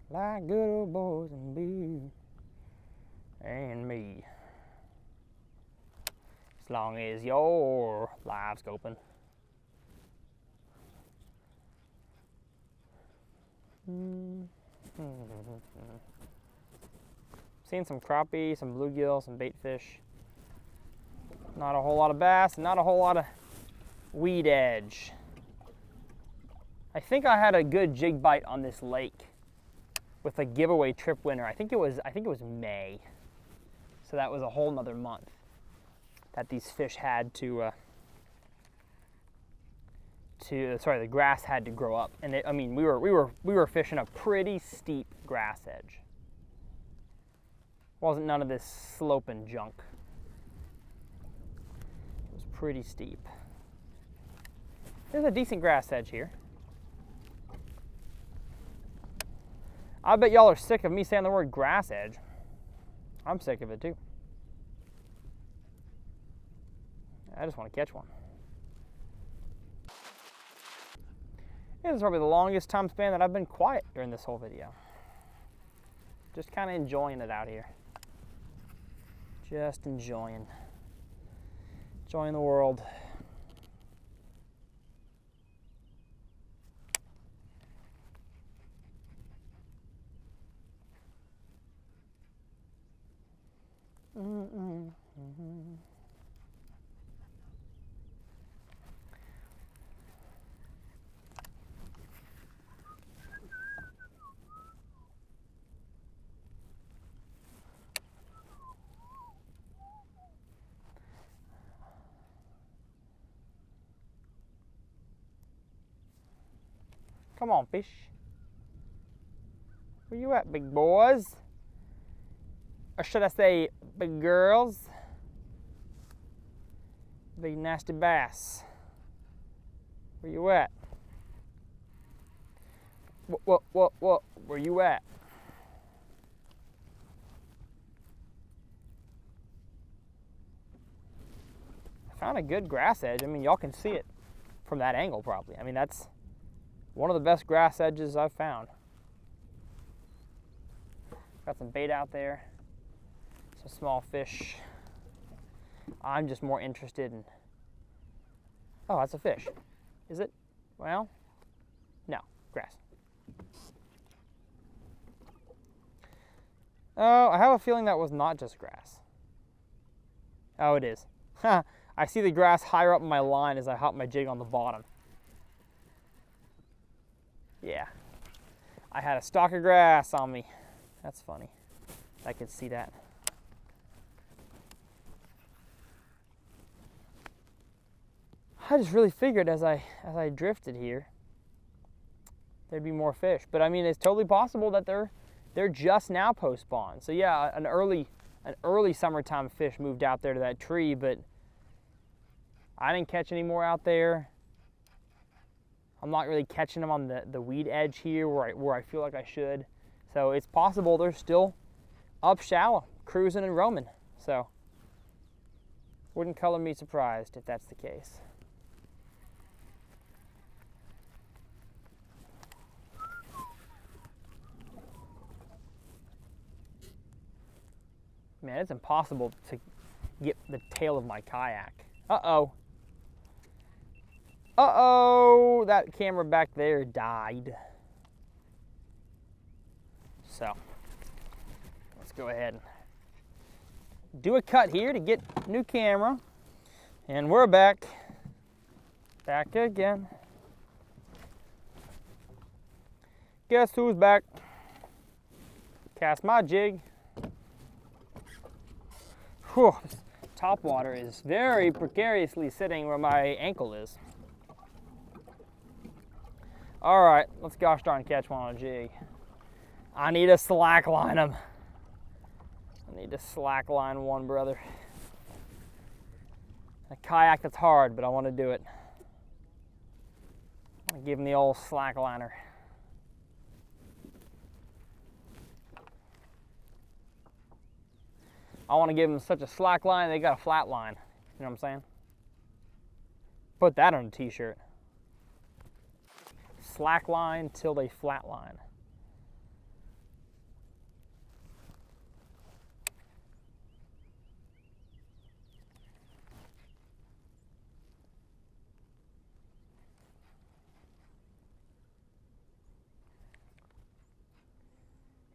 like good old boys and me and me. As long as your live scoping. Seen some crappie, some bluegill, some bait fish. Not a whole lot of bass, not a whole lot of weed edge. I think I had a good jig bite on this lake with a giveaway trip winner. I think it was May. So that was a whole nother month that these fish had to the grass had to grow up. And I mean, we were fishing a pretty steep grass edge. Wasn't none of this sloping junk. It was pretty steep. There's a decent grass edge here. I bet y'all are sick of me saying the word grass edge. I'm sick of it too. I just want to catch one. This is probably the longest time span that I've been quiet during this whole video. Just kind of enjoying it out here. Just enjoying the world. Come on, fish. Where you at, big boys? Or should I say, big girls? Big nasty bass. Where you at? What? Where you at? I found a good grass edge. I mean, y'all can see it from that angle probably. I mean, that's one of the best grass edges I've found. Got some bait out there, some small fish. I'm just more interested in, oh, that's a fish. Is it? Well, no, grass. Oh, I have a feeling that was not just grass. Oh, it is. I see the grass higher up in my line as I hop my jig on the bottom. Yeah, I had a stalk of grass on me. That's funny. I could see that. I just really figured as I drifted here, there'd be more fish. But I mean, it's totally possible that they're just now post spawn. So yeah, an early summertime fish moved out there to that tree, but I didn't catch any more out there. I'm not really catching them on the weed edge here where I feel like I should. So it's possible they're still up shallow, cruising and roaming. So wouldn't color me surprised if that's the case. Man, it's impossible to get the tail of my kayak. Uh-oh. Uh-oh, that camera back there died. So, let's go ahead and do a cut here to get new camera. And we're back. Back again. Guess who's back? Cast my jig. Whew, this topwater is very precariously sitting where my ankle is. All right, let's gosh darn catch one on a jig. I need to slack line him. I need to slack line one, brother. A kayak that's hard, but I want to do it. I want to give him the old slack liner. I want to give them such a slack line, they got a flat line. You know what I'm saying? Put that on a t-shirt. Slack line till they flat line.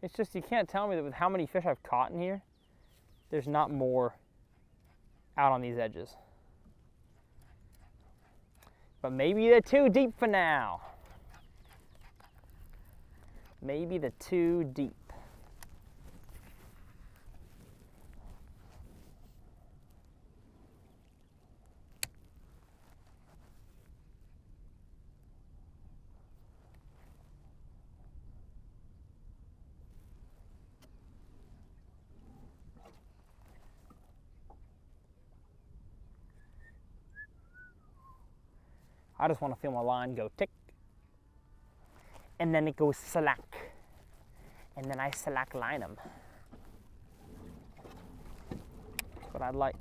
It's just, you can't tell me that with how many fish I've caught in here, there's not more out on these edges. But maybe they're too deep for now. Maybe they're too deep. I just want to feel my line go tick, and then it goes slack, and then I slack line them. That's what I'd like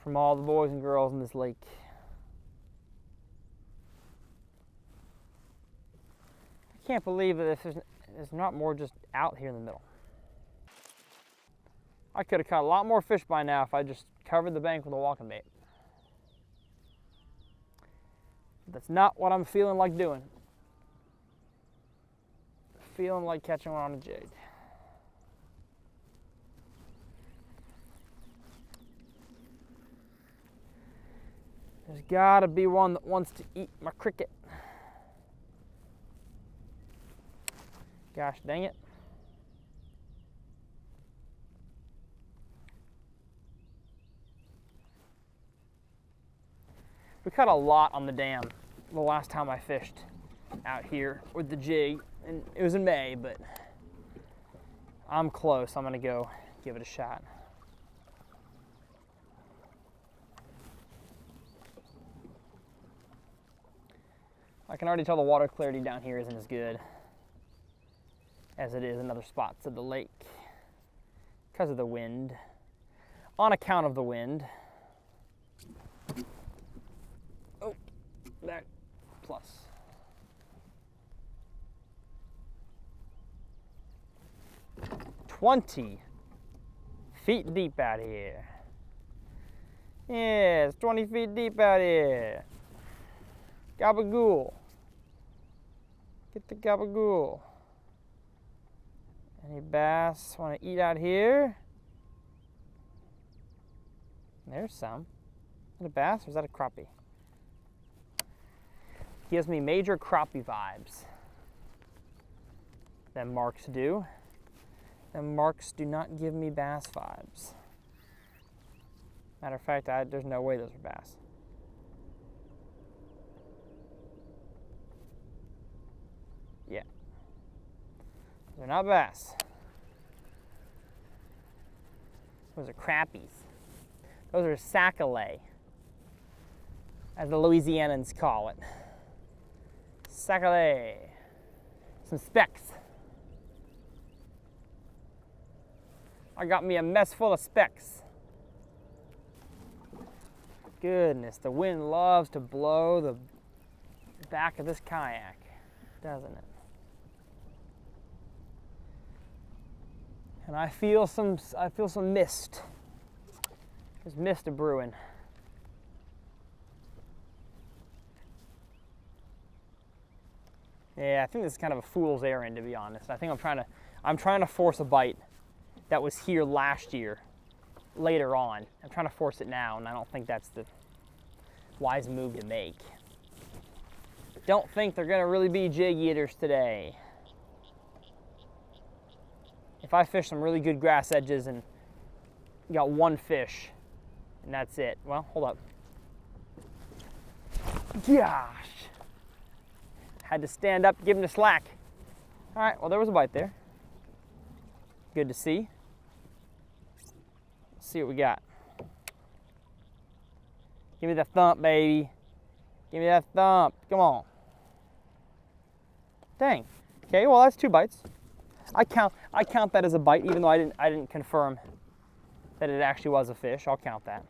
from all the boys and girls in this lake. I can't believe that there's not more just out here in the middle. I could have caught a lot more fish by now if I just covered the bank with a walking bait. That's not what I'm feeling like doing. Feeling like catching one on a jig. There's gotta be one that wants to eat my cricket. Gosh dang it. We caught a lot on the dam the last time I fished out here with the jig, and it was in May, but I'm close. I'm gonna go give it a shot. I can already tell the water clarity down here isn't as good as it is in other spots of the lake because of the wind, on account of the wind. That plus. "20 feet deep out here." Yeah, it's 20 feet deep out here. Gabagool. Get the gabagool. Any bass want to eat out here? There's some. Is that a bass or is that a crappie? Gives me major crappie vibes. Them marks do. Them marks do not give me bass vibes. Matter of fact, there's no way those are bass. Yeah. They're not bass. Those are crappies. Those are sac-a-lait, as the Louisianans call it. Sac-a-lait. Some specks. I got me a mess full of specks. Goodness, the wind loves to blow the back of this kayak, doesn't it? And I feel some mist. There's mist a brewing. Yeah, I think this is kind of a fool's errand, to be honest. I think I'm trying to force a bite that was here last year, later on. I'm trying to force it now, and I don't think that's the wise move to make. Don't think they're gonna really be jig eaters today. If I fish some really good grass edges and got one fish, and that's it. Well, hold up. Gosh. Had to stand up, give him the slack. All right, well, there was a bite there. Good to see. Let's see what we got. Give me that thump, baby. Give me that thump. Come on. Dang. Okay, well that's 2 bites. I count that as a bite, even though I didn't confirm that it actually was a fish. I'll count that.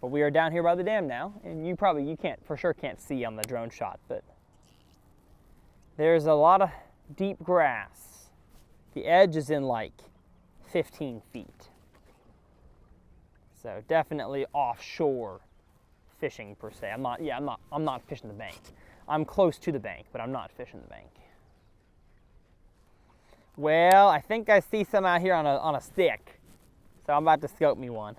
But we are down here by the dam now, and you for sure can't see on the drone shot, but there's a lot of deep grass. The edge is in like 15 feet. So definitely offshore fishing per se. I'm not fishing the bank. I'm close to the bank, but I'm not fishing the bank. Well, I think I see some out here on a stick. So I'm about to scope me one.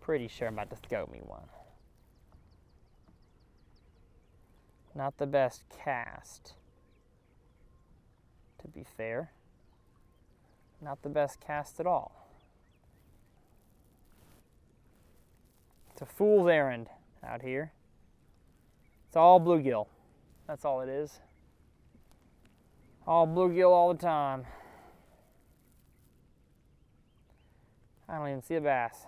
Pretty sure I'm about to scope me one. Not the best cast, to be fair. Not the best cast at all. It's a fool's errand out here. It's all bluegill. That's all it is. All bluegill all the time. I don't even see a bass.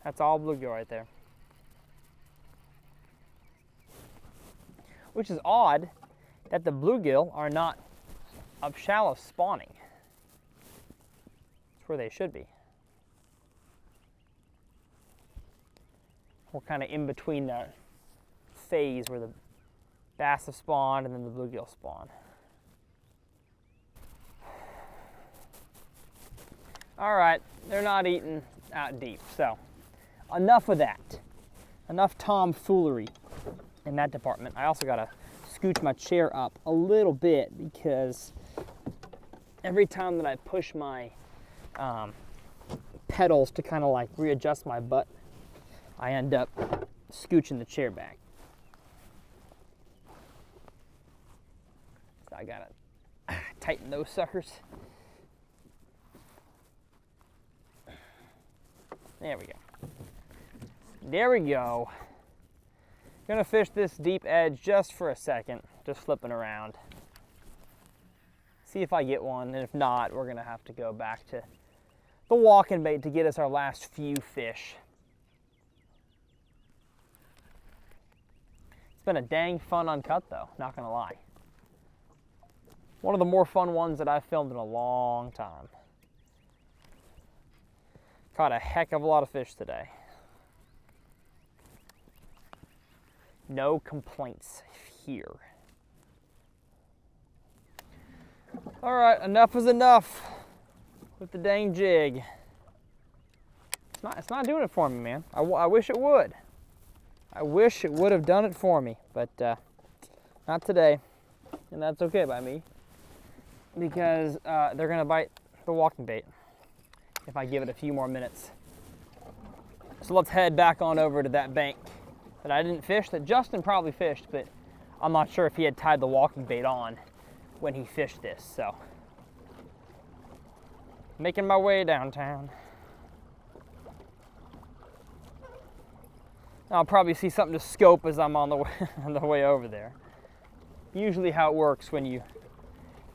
That's all bluegill right there. Which is odd that the bluegill are not up shallow spawning. That's where they should be. We're kind of in between that phase where the bass have spawned and then the bluegill spawn. All right, they're not eating out deep, so enough of that. Enough tomfoolery in that department. I also gotta scooch my chair up a little bit because every time that I push my pedals to kind of like readjust my butt, I end up scooching the chair back. So I gotta tighten those suckers. There we go. There we go. Gonna fish this deep edge just for a second, just flipping around. See if I get one, and if not, we're gonna have to go back to the walking bait to get us our last few fish. It's been a dang fun uncut though, not gonna lie. One of the more fun ones that I've filmed in a long time. Caught a heck of a lot of fish today. No complaints here. All right, enough is enough with the dang jig. It's not doing it for me, man. I wish it would. I wish it would have done it for me, but not today. And that's okay by me, because they're gonna bite the walking bait if I give it a few more minutes. So let's head back on over to that bank that I didn't fish, that Justin probably fished, but I'm not sure if he had tied the walking bait on when he fished this, so. Making my way downtown. I'll probably see something to scope as I'm on the way, on the way over there. Usually how it works when you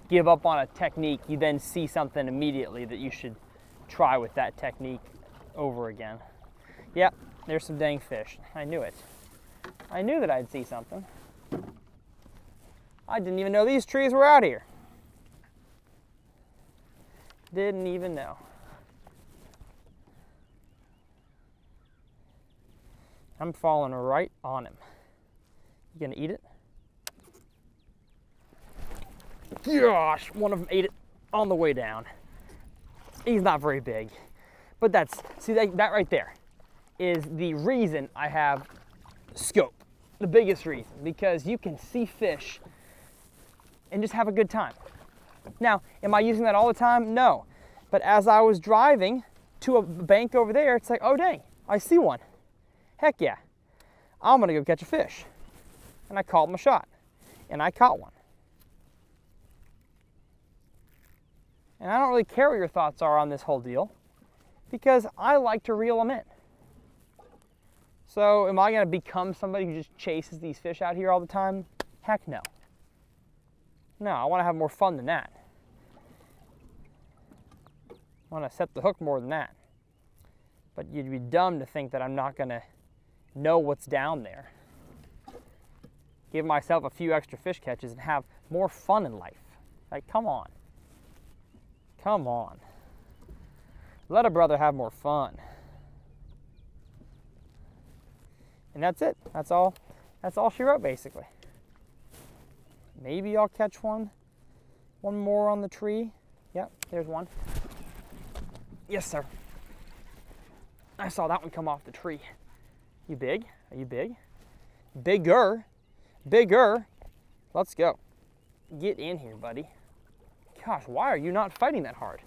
give up on a technique, you then see something immediately that you should try with that technique over again. Yep, there's some dang fish. I knew it. I knew that I'd see something. I didn't even know these trees were out here. Didn't even know. I'm falling right on him. You gonna eat it? Gosh, one of them ate it on the way down. He's not very big, but see that right there is the reason I have scope. The biggest reason, because you can see fish and just have a good time. Now, am I using that all the time? No. But as I was driving to a bank over there, it's like, oh dang, I see one. Heck yeah, I'm gonna go catch a fish. And I called my shot, and I caught one. And I don't really care what your thoughts are on this whole deal. because I like to reel them in. So am I going to become somebody who just chases these fish out here all the time? Heck no. No, I want to have more fun than that. I want to set the hook more than that. But you'd be dumb to think that I'm not going to know what's down there. Give myself a few extra fish catches and have more fun in life. Like, come on. Come on. Let a brother have more fun. And that's it. That's all she wrote, basically. Maybe I'll catch one more on the tree. Yep, there's one. Yes, sir. I saw that one come off the tree. You big? Are you big? Bigger. Bigger. Let's go. Get in here, buddy. Gosh, why are you not fighting that hard?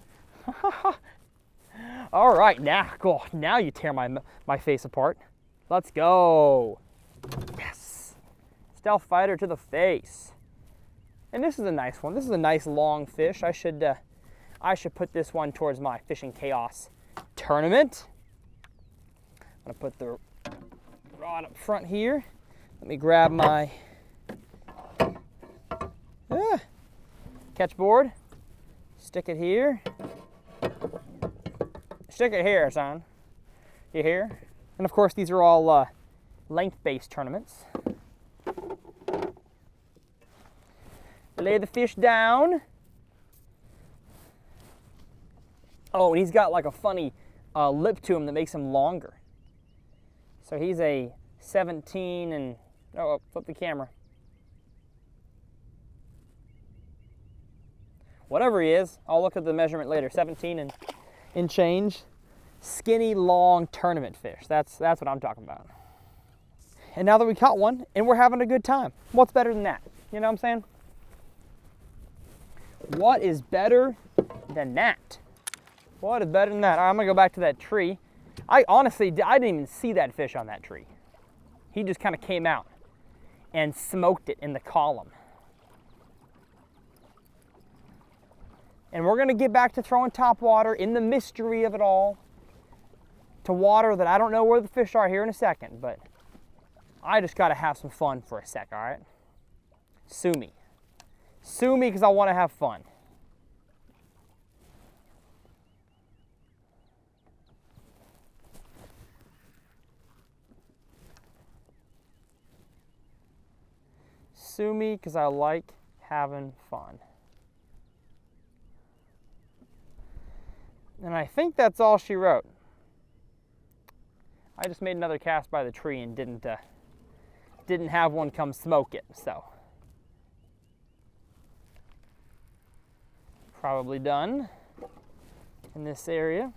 All right, now, cool. Now you tear my face apart. Let's go. Yes. Stealth fighter to the face. And this is a nice one. This is a nice long fish. I should put this one towards my Fishing Chaos tournament. I'm gonna put the rod up front here. Let me grab my catch board. Stick it here. Stick it here, son. You hear? And of course, these are all length-based tournaments. Lay the fish down. Oh, and he's got like a funny lip to him that makes him longer. So he's a 17 and, oh, flip the camera. Whatever he is, I'll look at the measurement later. 17 and change. Skinny, long tournament fish. That's what I'm talking about. And now that we caught one, and we're having a good time, what's better than that? You know what I'm saying? What is better than that? What is better than that? All right, I'm gonna go back to that tree. I didn't even see that fish on that tree. He just kind of came out and smoked it in the column. And we're gonna get back to throwing topwater in the mystery of it all, to water that I don't know where the fish are here in a second, but I just gotta have some fun for a sec, all right? Sue me. Sue me because I wanna have fun. Sue me because I like having fun. And I think that's all she wrote. I just made another cast by the tree and didn't have one come smoke it, so. Probably done in this area.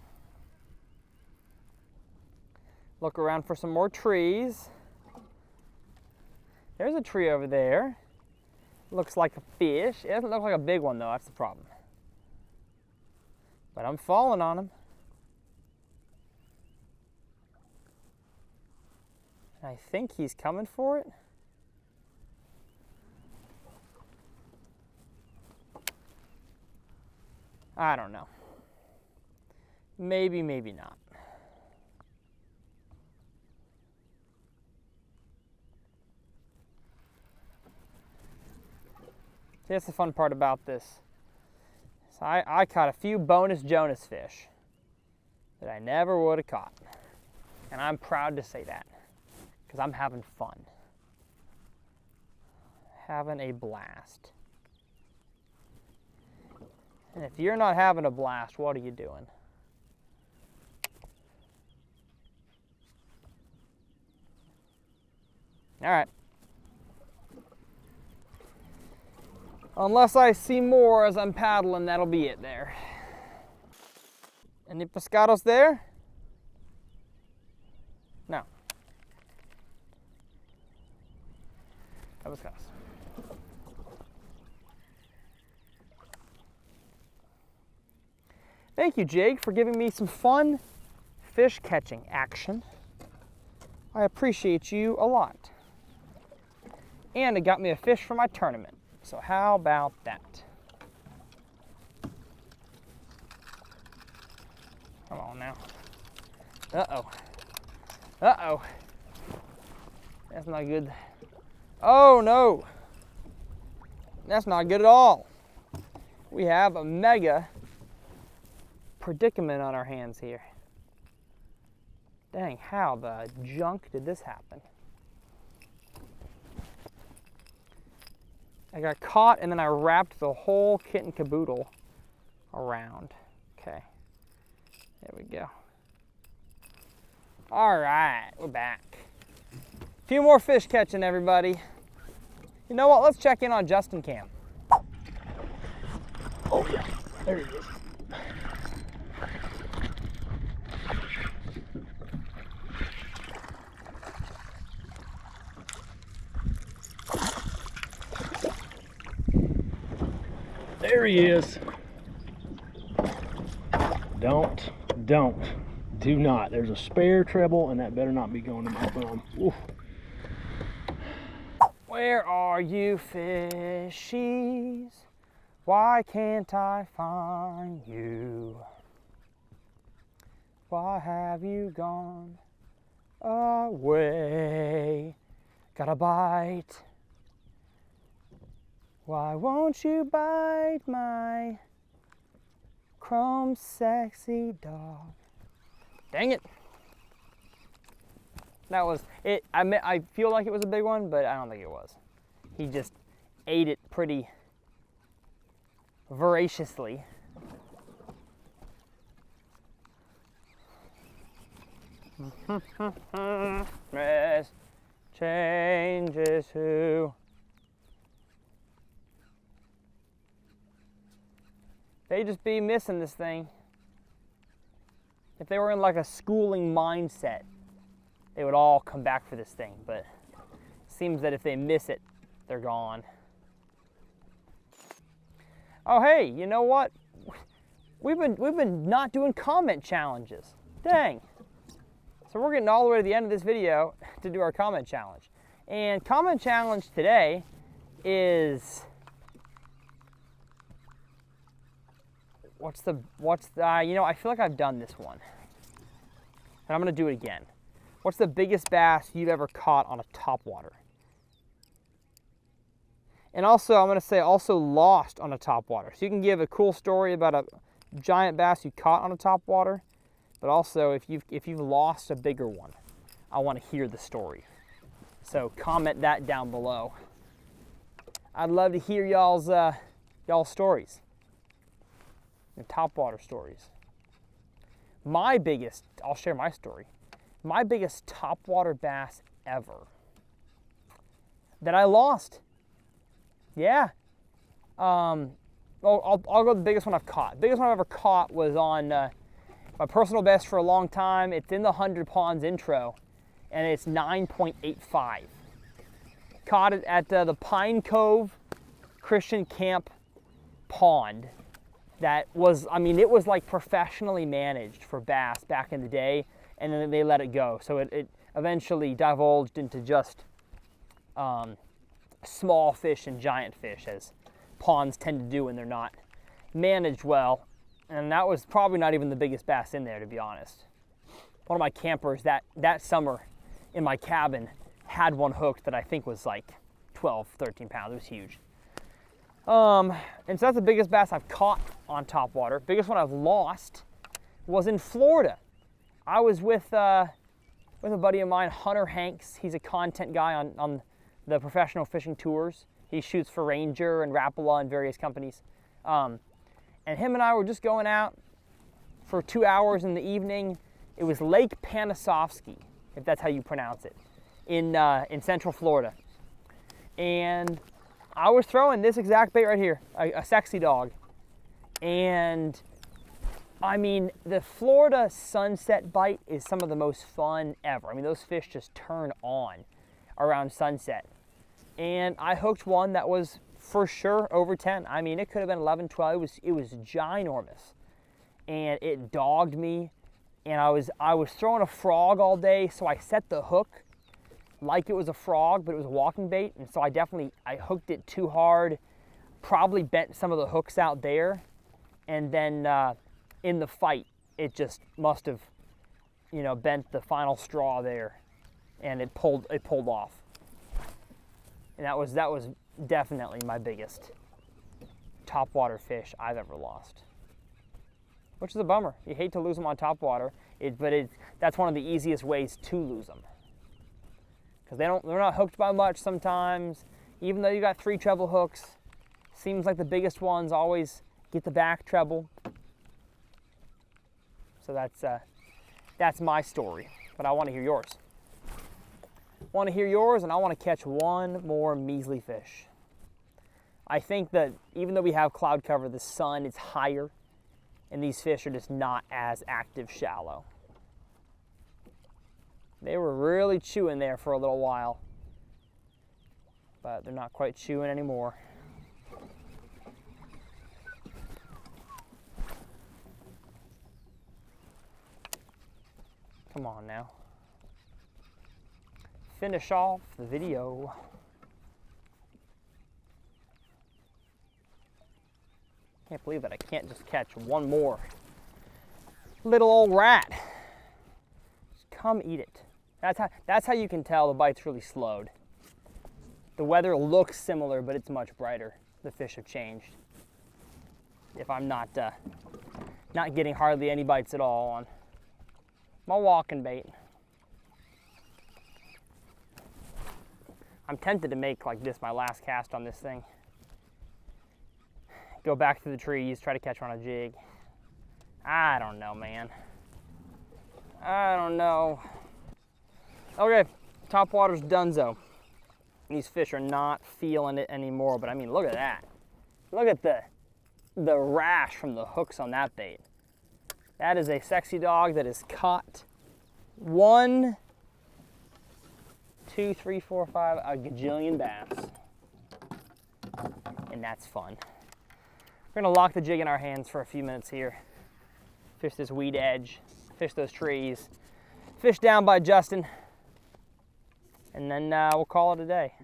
Look around for some more trees. There's a tree over there. Looks like a fish. It doesn't look like a big one though, that's the problem. But I'm falling on him. I think he's coming for it. I don't know. Maybe, maybe not. See, that's the fun part about this. So I caught a few bonus Jonas fish that I never would have caught. And I'm proud to say that, because I'm having fun. Having a blast. And if you're not having a blast, what are you doing? All right. Unless I see more as I'm paddling, that'll be it there. Any pescados there? No. No pescados. Thank you, Jake, for giving me some fun fish catching action. I appreciate you a lot. And it got me a fish for my tournament. So how about that? Come on now. Uh-oh. Uh-oh. That's not good. Oh, no. That's not good at all. We have a mega predicament on our hands here. Dang, how the junk did this happen? I got caught and then I wrapped the whole kit and caboodle around. Okay, there we go. All right, we're back. A few more fish catching, everybody. You know what, let's check in on Justin Cam. Oh yeah, there he is. There he is. Do not. There's a spare treble, and that better not be going to my thumb. Oof. Where are you, fishies? Why can't I find you? Why have you gone away? Got a bite. Why won't you bite my chrome sexy dog? Dang it. That was it. I feel like it was a big one, but I don't think it was. He just ate it pretty voraciously. Dress changes who. They'd just be missing this thing. If they were in like a schooling mindset, they would all come back for this thing, but it seems that if they miss it, they're gone. Oh hey, you know what? We've been not doing comment challenges. Dang. So we're getting all the way to the end of this video to do our comment challenge. And comment challenge today is you know, I feel like I've done this one, and I'm gonna do it again. What's the biggest bass you've ever caught on a topwater? And also, I'm gonna say also lost on a topwater. So you can give a cool story about a giant bass you caught on a topwater, but also if you've lost a bigger one, I want to hear the story. So comment that down below. I'd love to hear y'all's stories. And topwater stories. I'll share my story. My biggest topwater bass ever that I lost. Yeah. I'll go with the biggest one I've caught. The biggest one I've ever caught was on my personal best for a long time. It's in the 100 Ponds intro, and it's 9.85. Caught it at the Pine Cove Christian Camp Pond. That was, I mean, it was like professionally managed for bass back in the day, and then they let it go. So it eventually divulged into just small fish and giant fish, as ponds tend to do when they're not managed well. And that was probably not even the biggest bass in there, to be honest. One of my campers that summer in my cabin had one hooked that I think was like 12, 13 pounds. It was huge. And so that's the biggest bass I've caught on topwater. Biggest one I've lost was in Florida. I was with a buddy of mine, Hunter Hanks. He's a content guy on the professional fishing tours. He shoots for Ranger and Rapala and various companies. And him and I were just going out for 2 hours in the evening. It was Lake Panisofsky, if that's how you pronounce it, in Central Florida. And I was throwing this exact bait right here, a sexy dog. And I mean, the Florida sunset bite is some of the most fun ever. I mean, those fish just turn on around sunset. And I hooked one that was for sure over 10. I mean, it could have been 11, 12. It was ginormous. And it dogged me. And I was throwing a frog all day, so I set the hook like it was a frog, but it was a walking bait, and so I hooked it too hard, probably bent some of the hooks out there, and then in the fight, it just must have, you know, bent the final straw there, and it pulled off. And that was definitely my biggest topwater fish I've ever lost, which is a bummer. You hate to lose them on topwater, but that's one of the easiest ways to lose them, because they're not hooked by much sometimes. Even though you got 3 treble hooks, seems like the biggest ones always get the back treble. So that's my story, but I want to hear yours. Want to hear yours, and I want to catch one more measly fish. I think that even though we have cloud cover, the sun is higher, and these fish are just not as active shallow. They were really chewing there for a little while, but they're not quite chewing anymore. Come on now. Finish off the video. Can't believe that I can't just catch one more little old rat. Just come eat it. That's how you can tell the bite's really slowed. The weather looks similar, but it's much brighter. The fish have changed. If I'm not getting hardly any bites at all on my walking bait. I'm tempted to make like this my last cast on this thing. Go back to the trees, try to catch her on a jig. I don't know, man. I don't know. Okay, topwater's donezo. These fish are not feeling it anymore, but I mean, look at that. Look at the rash from the hooks on that bait. That is a sexy dog that is caught 1, 2, 3, 4, 5, a gajillion bass. And that's fun. We're gonna lock the jig in our hands for a few minutes here. Fish this weed edge, fish those trees, fish down by Justin, and then we'll call it a day.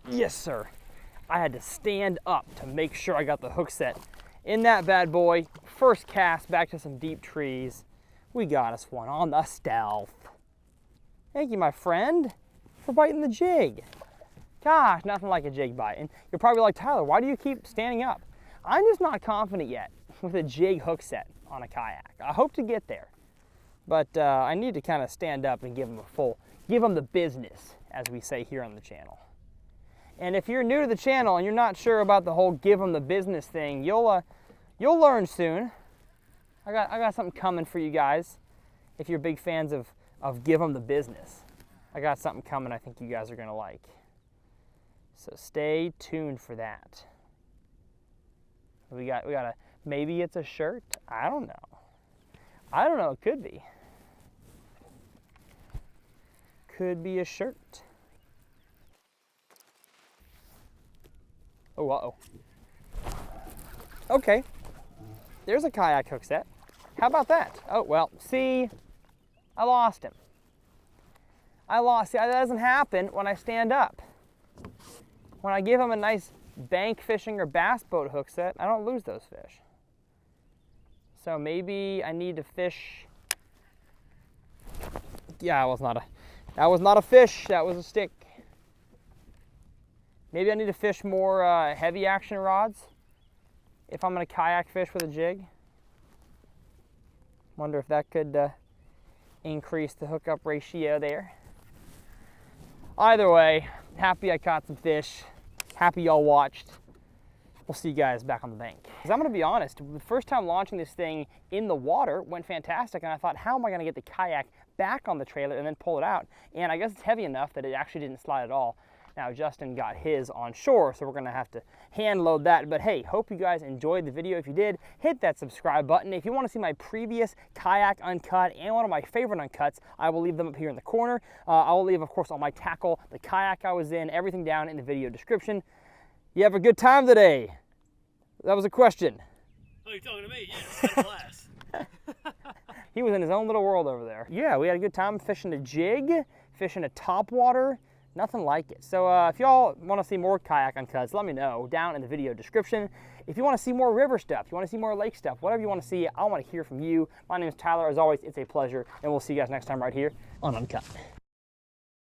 Yes, sir. I had to stand up to make sure I got the hook set in that bad boy. First cast back to some deep trees. We got us one on the stealth. Thank you, my friend, for biting the jig. Gosh, nothing like a jig bite. And you're probably like, Tyler, why do you keep standing up? I'm just not confident yet with a jig hook set on a kayak. I hope to get there, but I need to kind of stand up and give them the business, as we say here on the channel. And if you're new to the channel and you're not sure about the whole give them the business thing, you'll learn soon. I got something coming for you guys. If you're big fans of give them the business, I got something coming I think you guys are gonna like. So stay tuned for that. We got a, maybe it's a shirt. I don't know. It could be. Could be a shirt. Oh, uh-oh. Okay, there's a kayak hook set. How about that? Oh, well, see, I lost him. See, that doesn't happen when I stand up. When I give him a nice bank fishing or bass boat hook set, I don't lose those fish. So maybe I need to fish. Yeah, that was not a fish, that was a stick. Maybe I need to fish more heavy action rods if I'm gonna kayak fish with a jig. Wonder if that could increase the hookup ratio there. Either way, happy I caught some fish. Happy y'all watched. We'll see you guys back on the bank. 'Cause I'm gonna be honest, the first time launching this thing in the water went fantastic, and I thought, how am I gonna get the kayak back on the trailer and then pull it out? And I guess it's heavy enough that it actually didn't slide at all. Now Justin got his on shore, so we're gonna have to hand load that. But hey, hope you guys enjoyed the video. If you did, hit that subscribe button. If you wanna see my previous kayak uncut and one of my favorite uncuts, I will leave them up here in the corner. I will leave, of course, all my tackle, the kayak I was in, everything down in the video description. You have a good time today? That was a question. Oh, you're talking to me? Yes, had class. He was in his own little world over there. Yeah, we had a good time fishing a jig, fishing a topwater, Nothing like it. So if y'all want to see more kayak uncuts, let me know down in the video description. If you want to see more river stuff, you want to see more lake stuff, whatever you want to see, I want to hear from you. My name is Tyler. As always, it's a pleasure, and we'll see you guys next time right here on Uncut.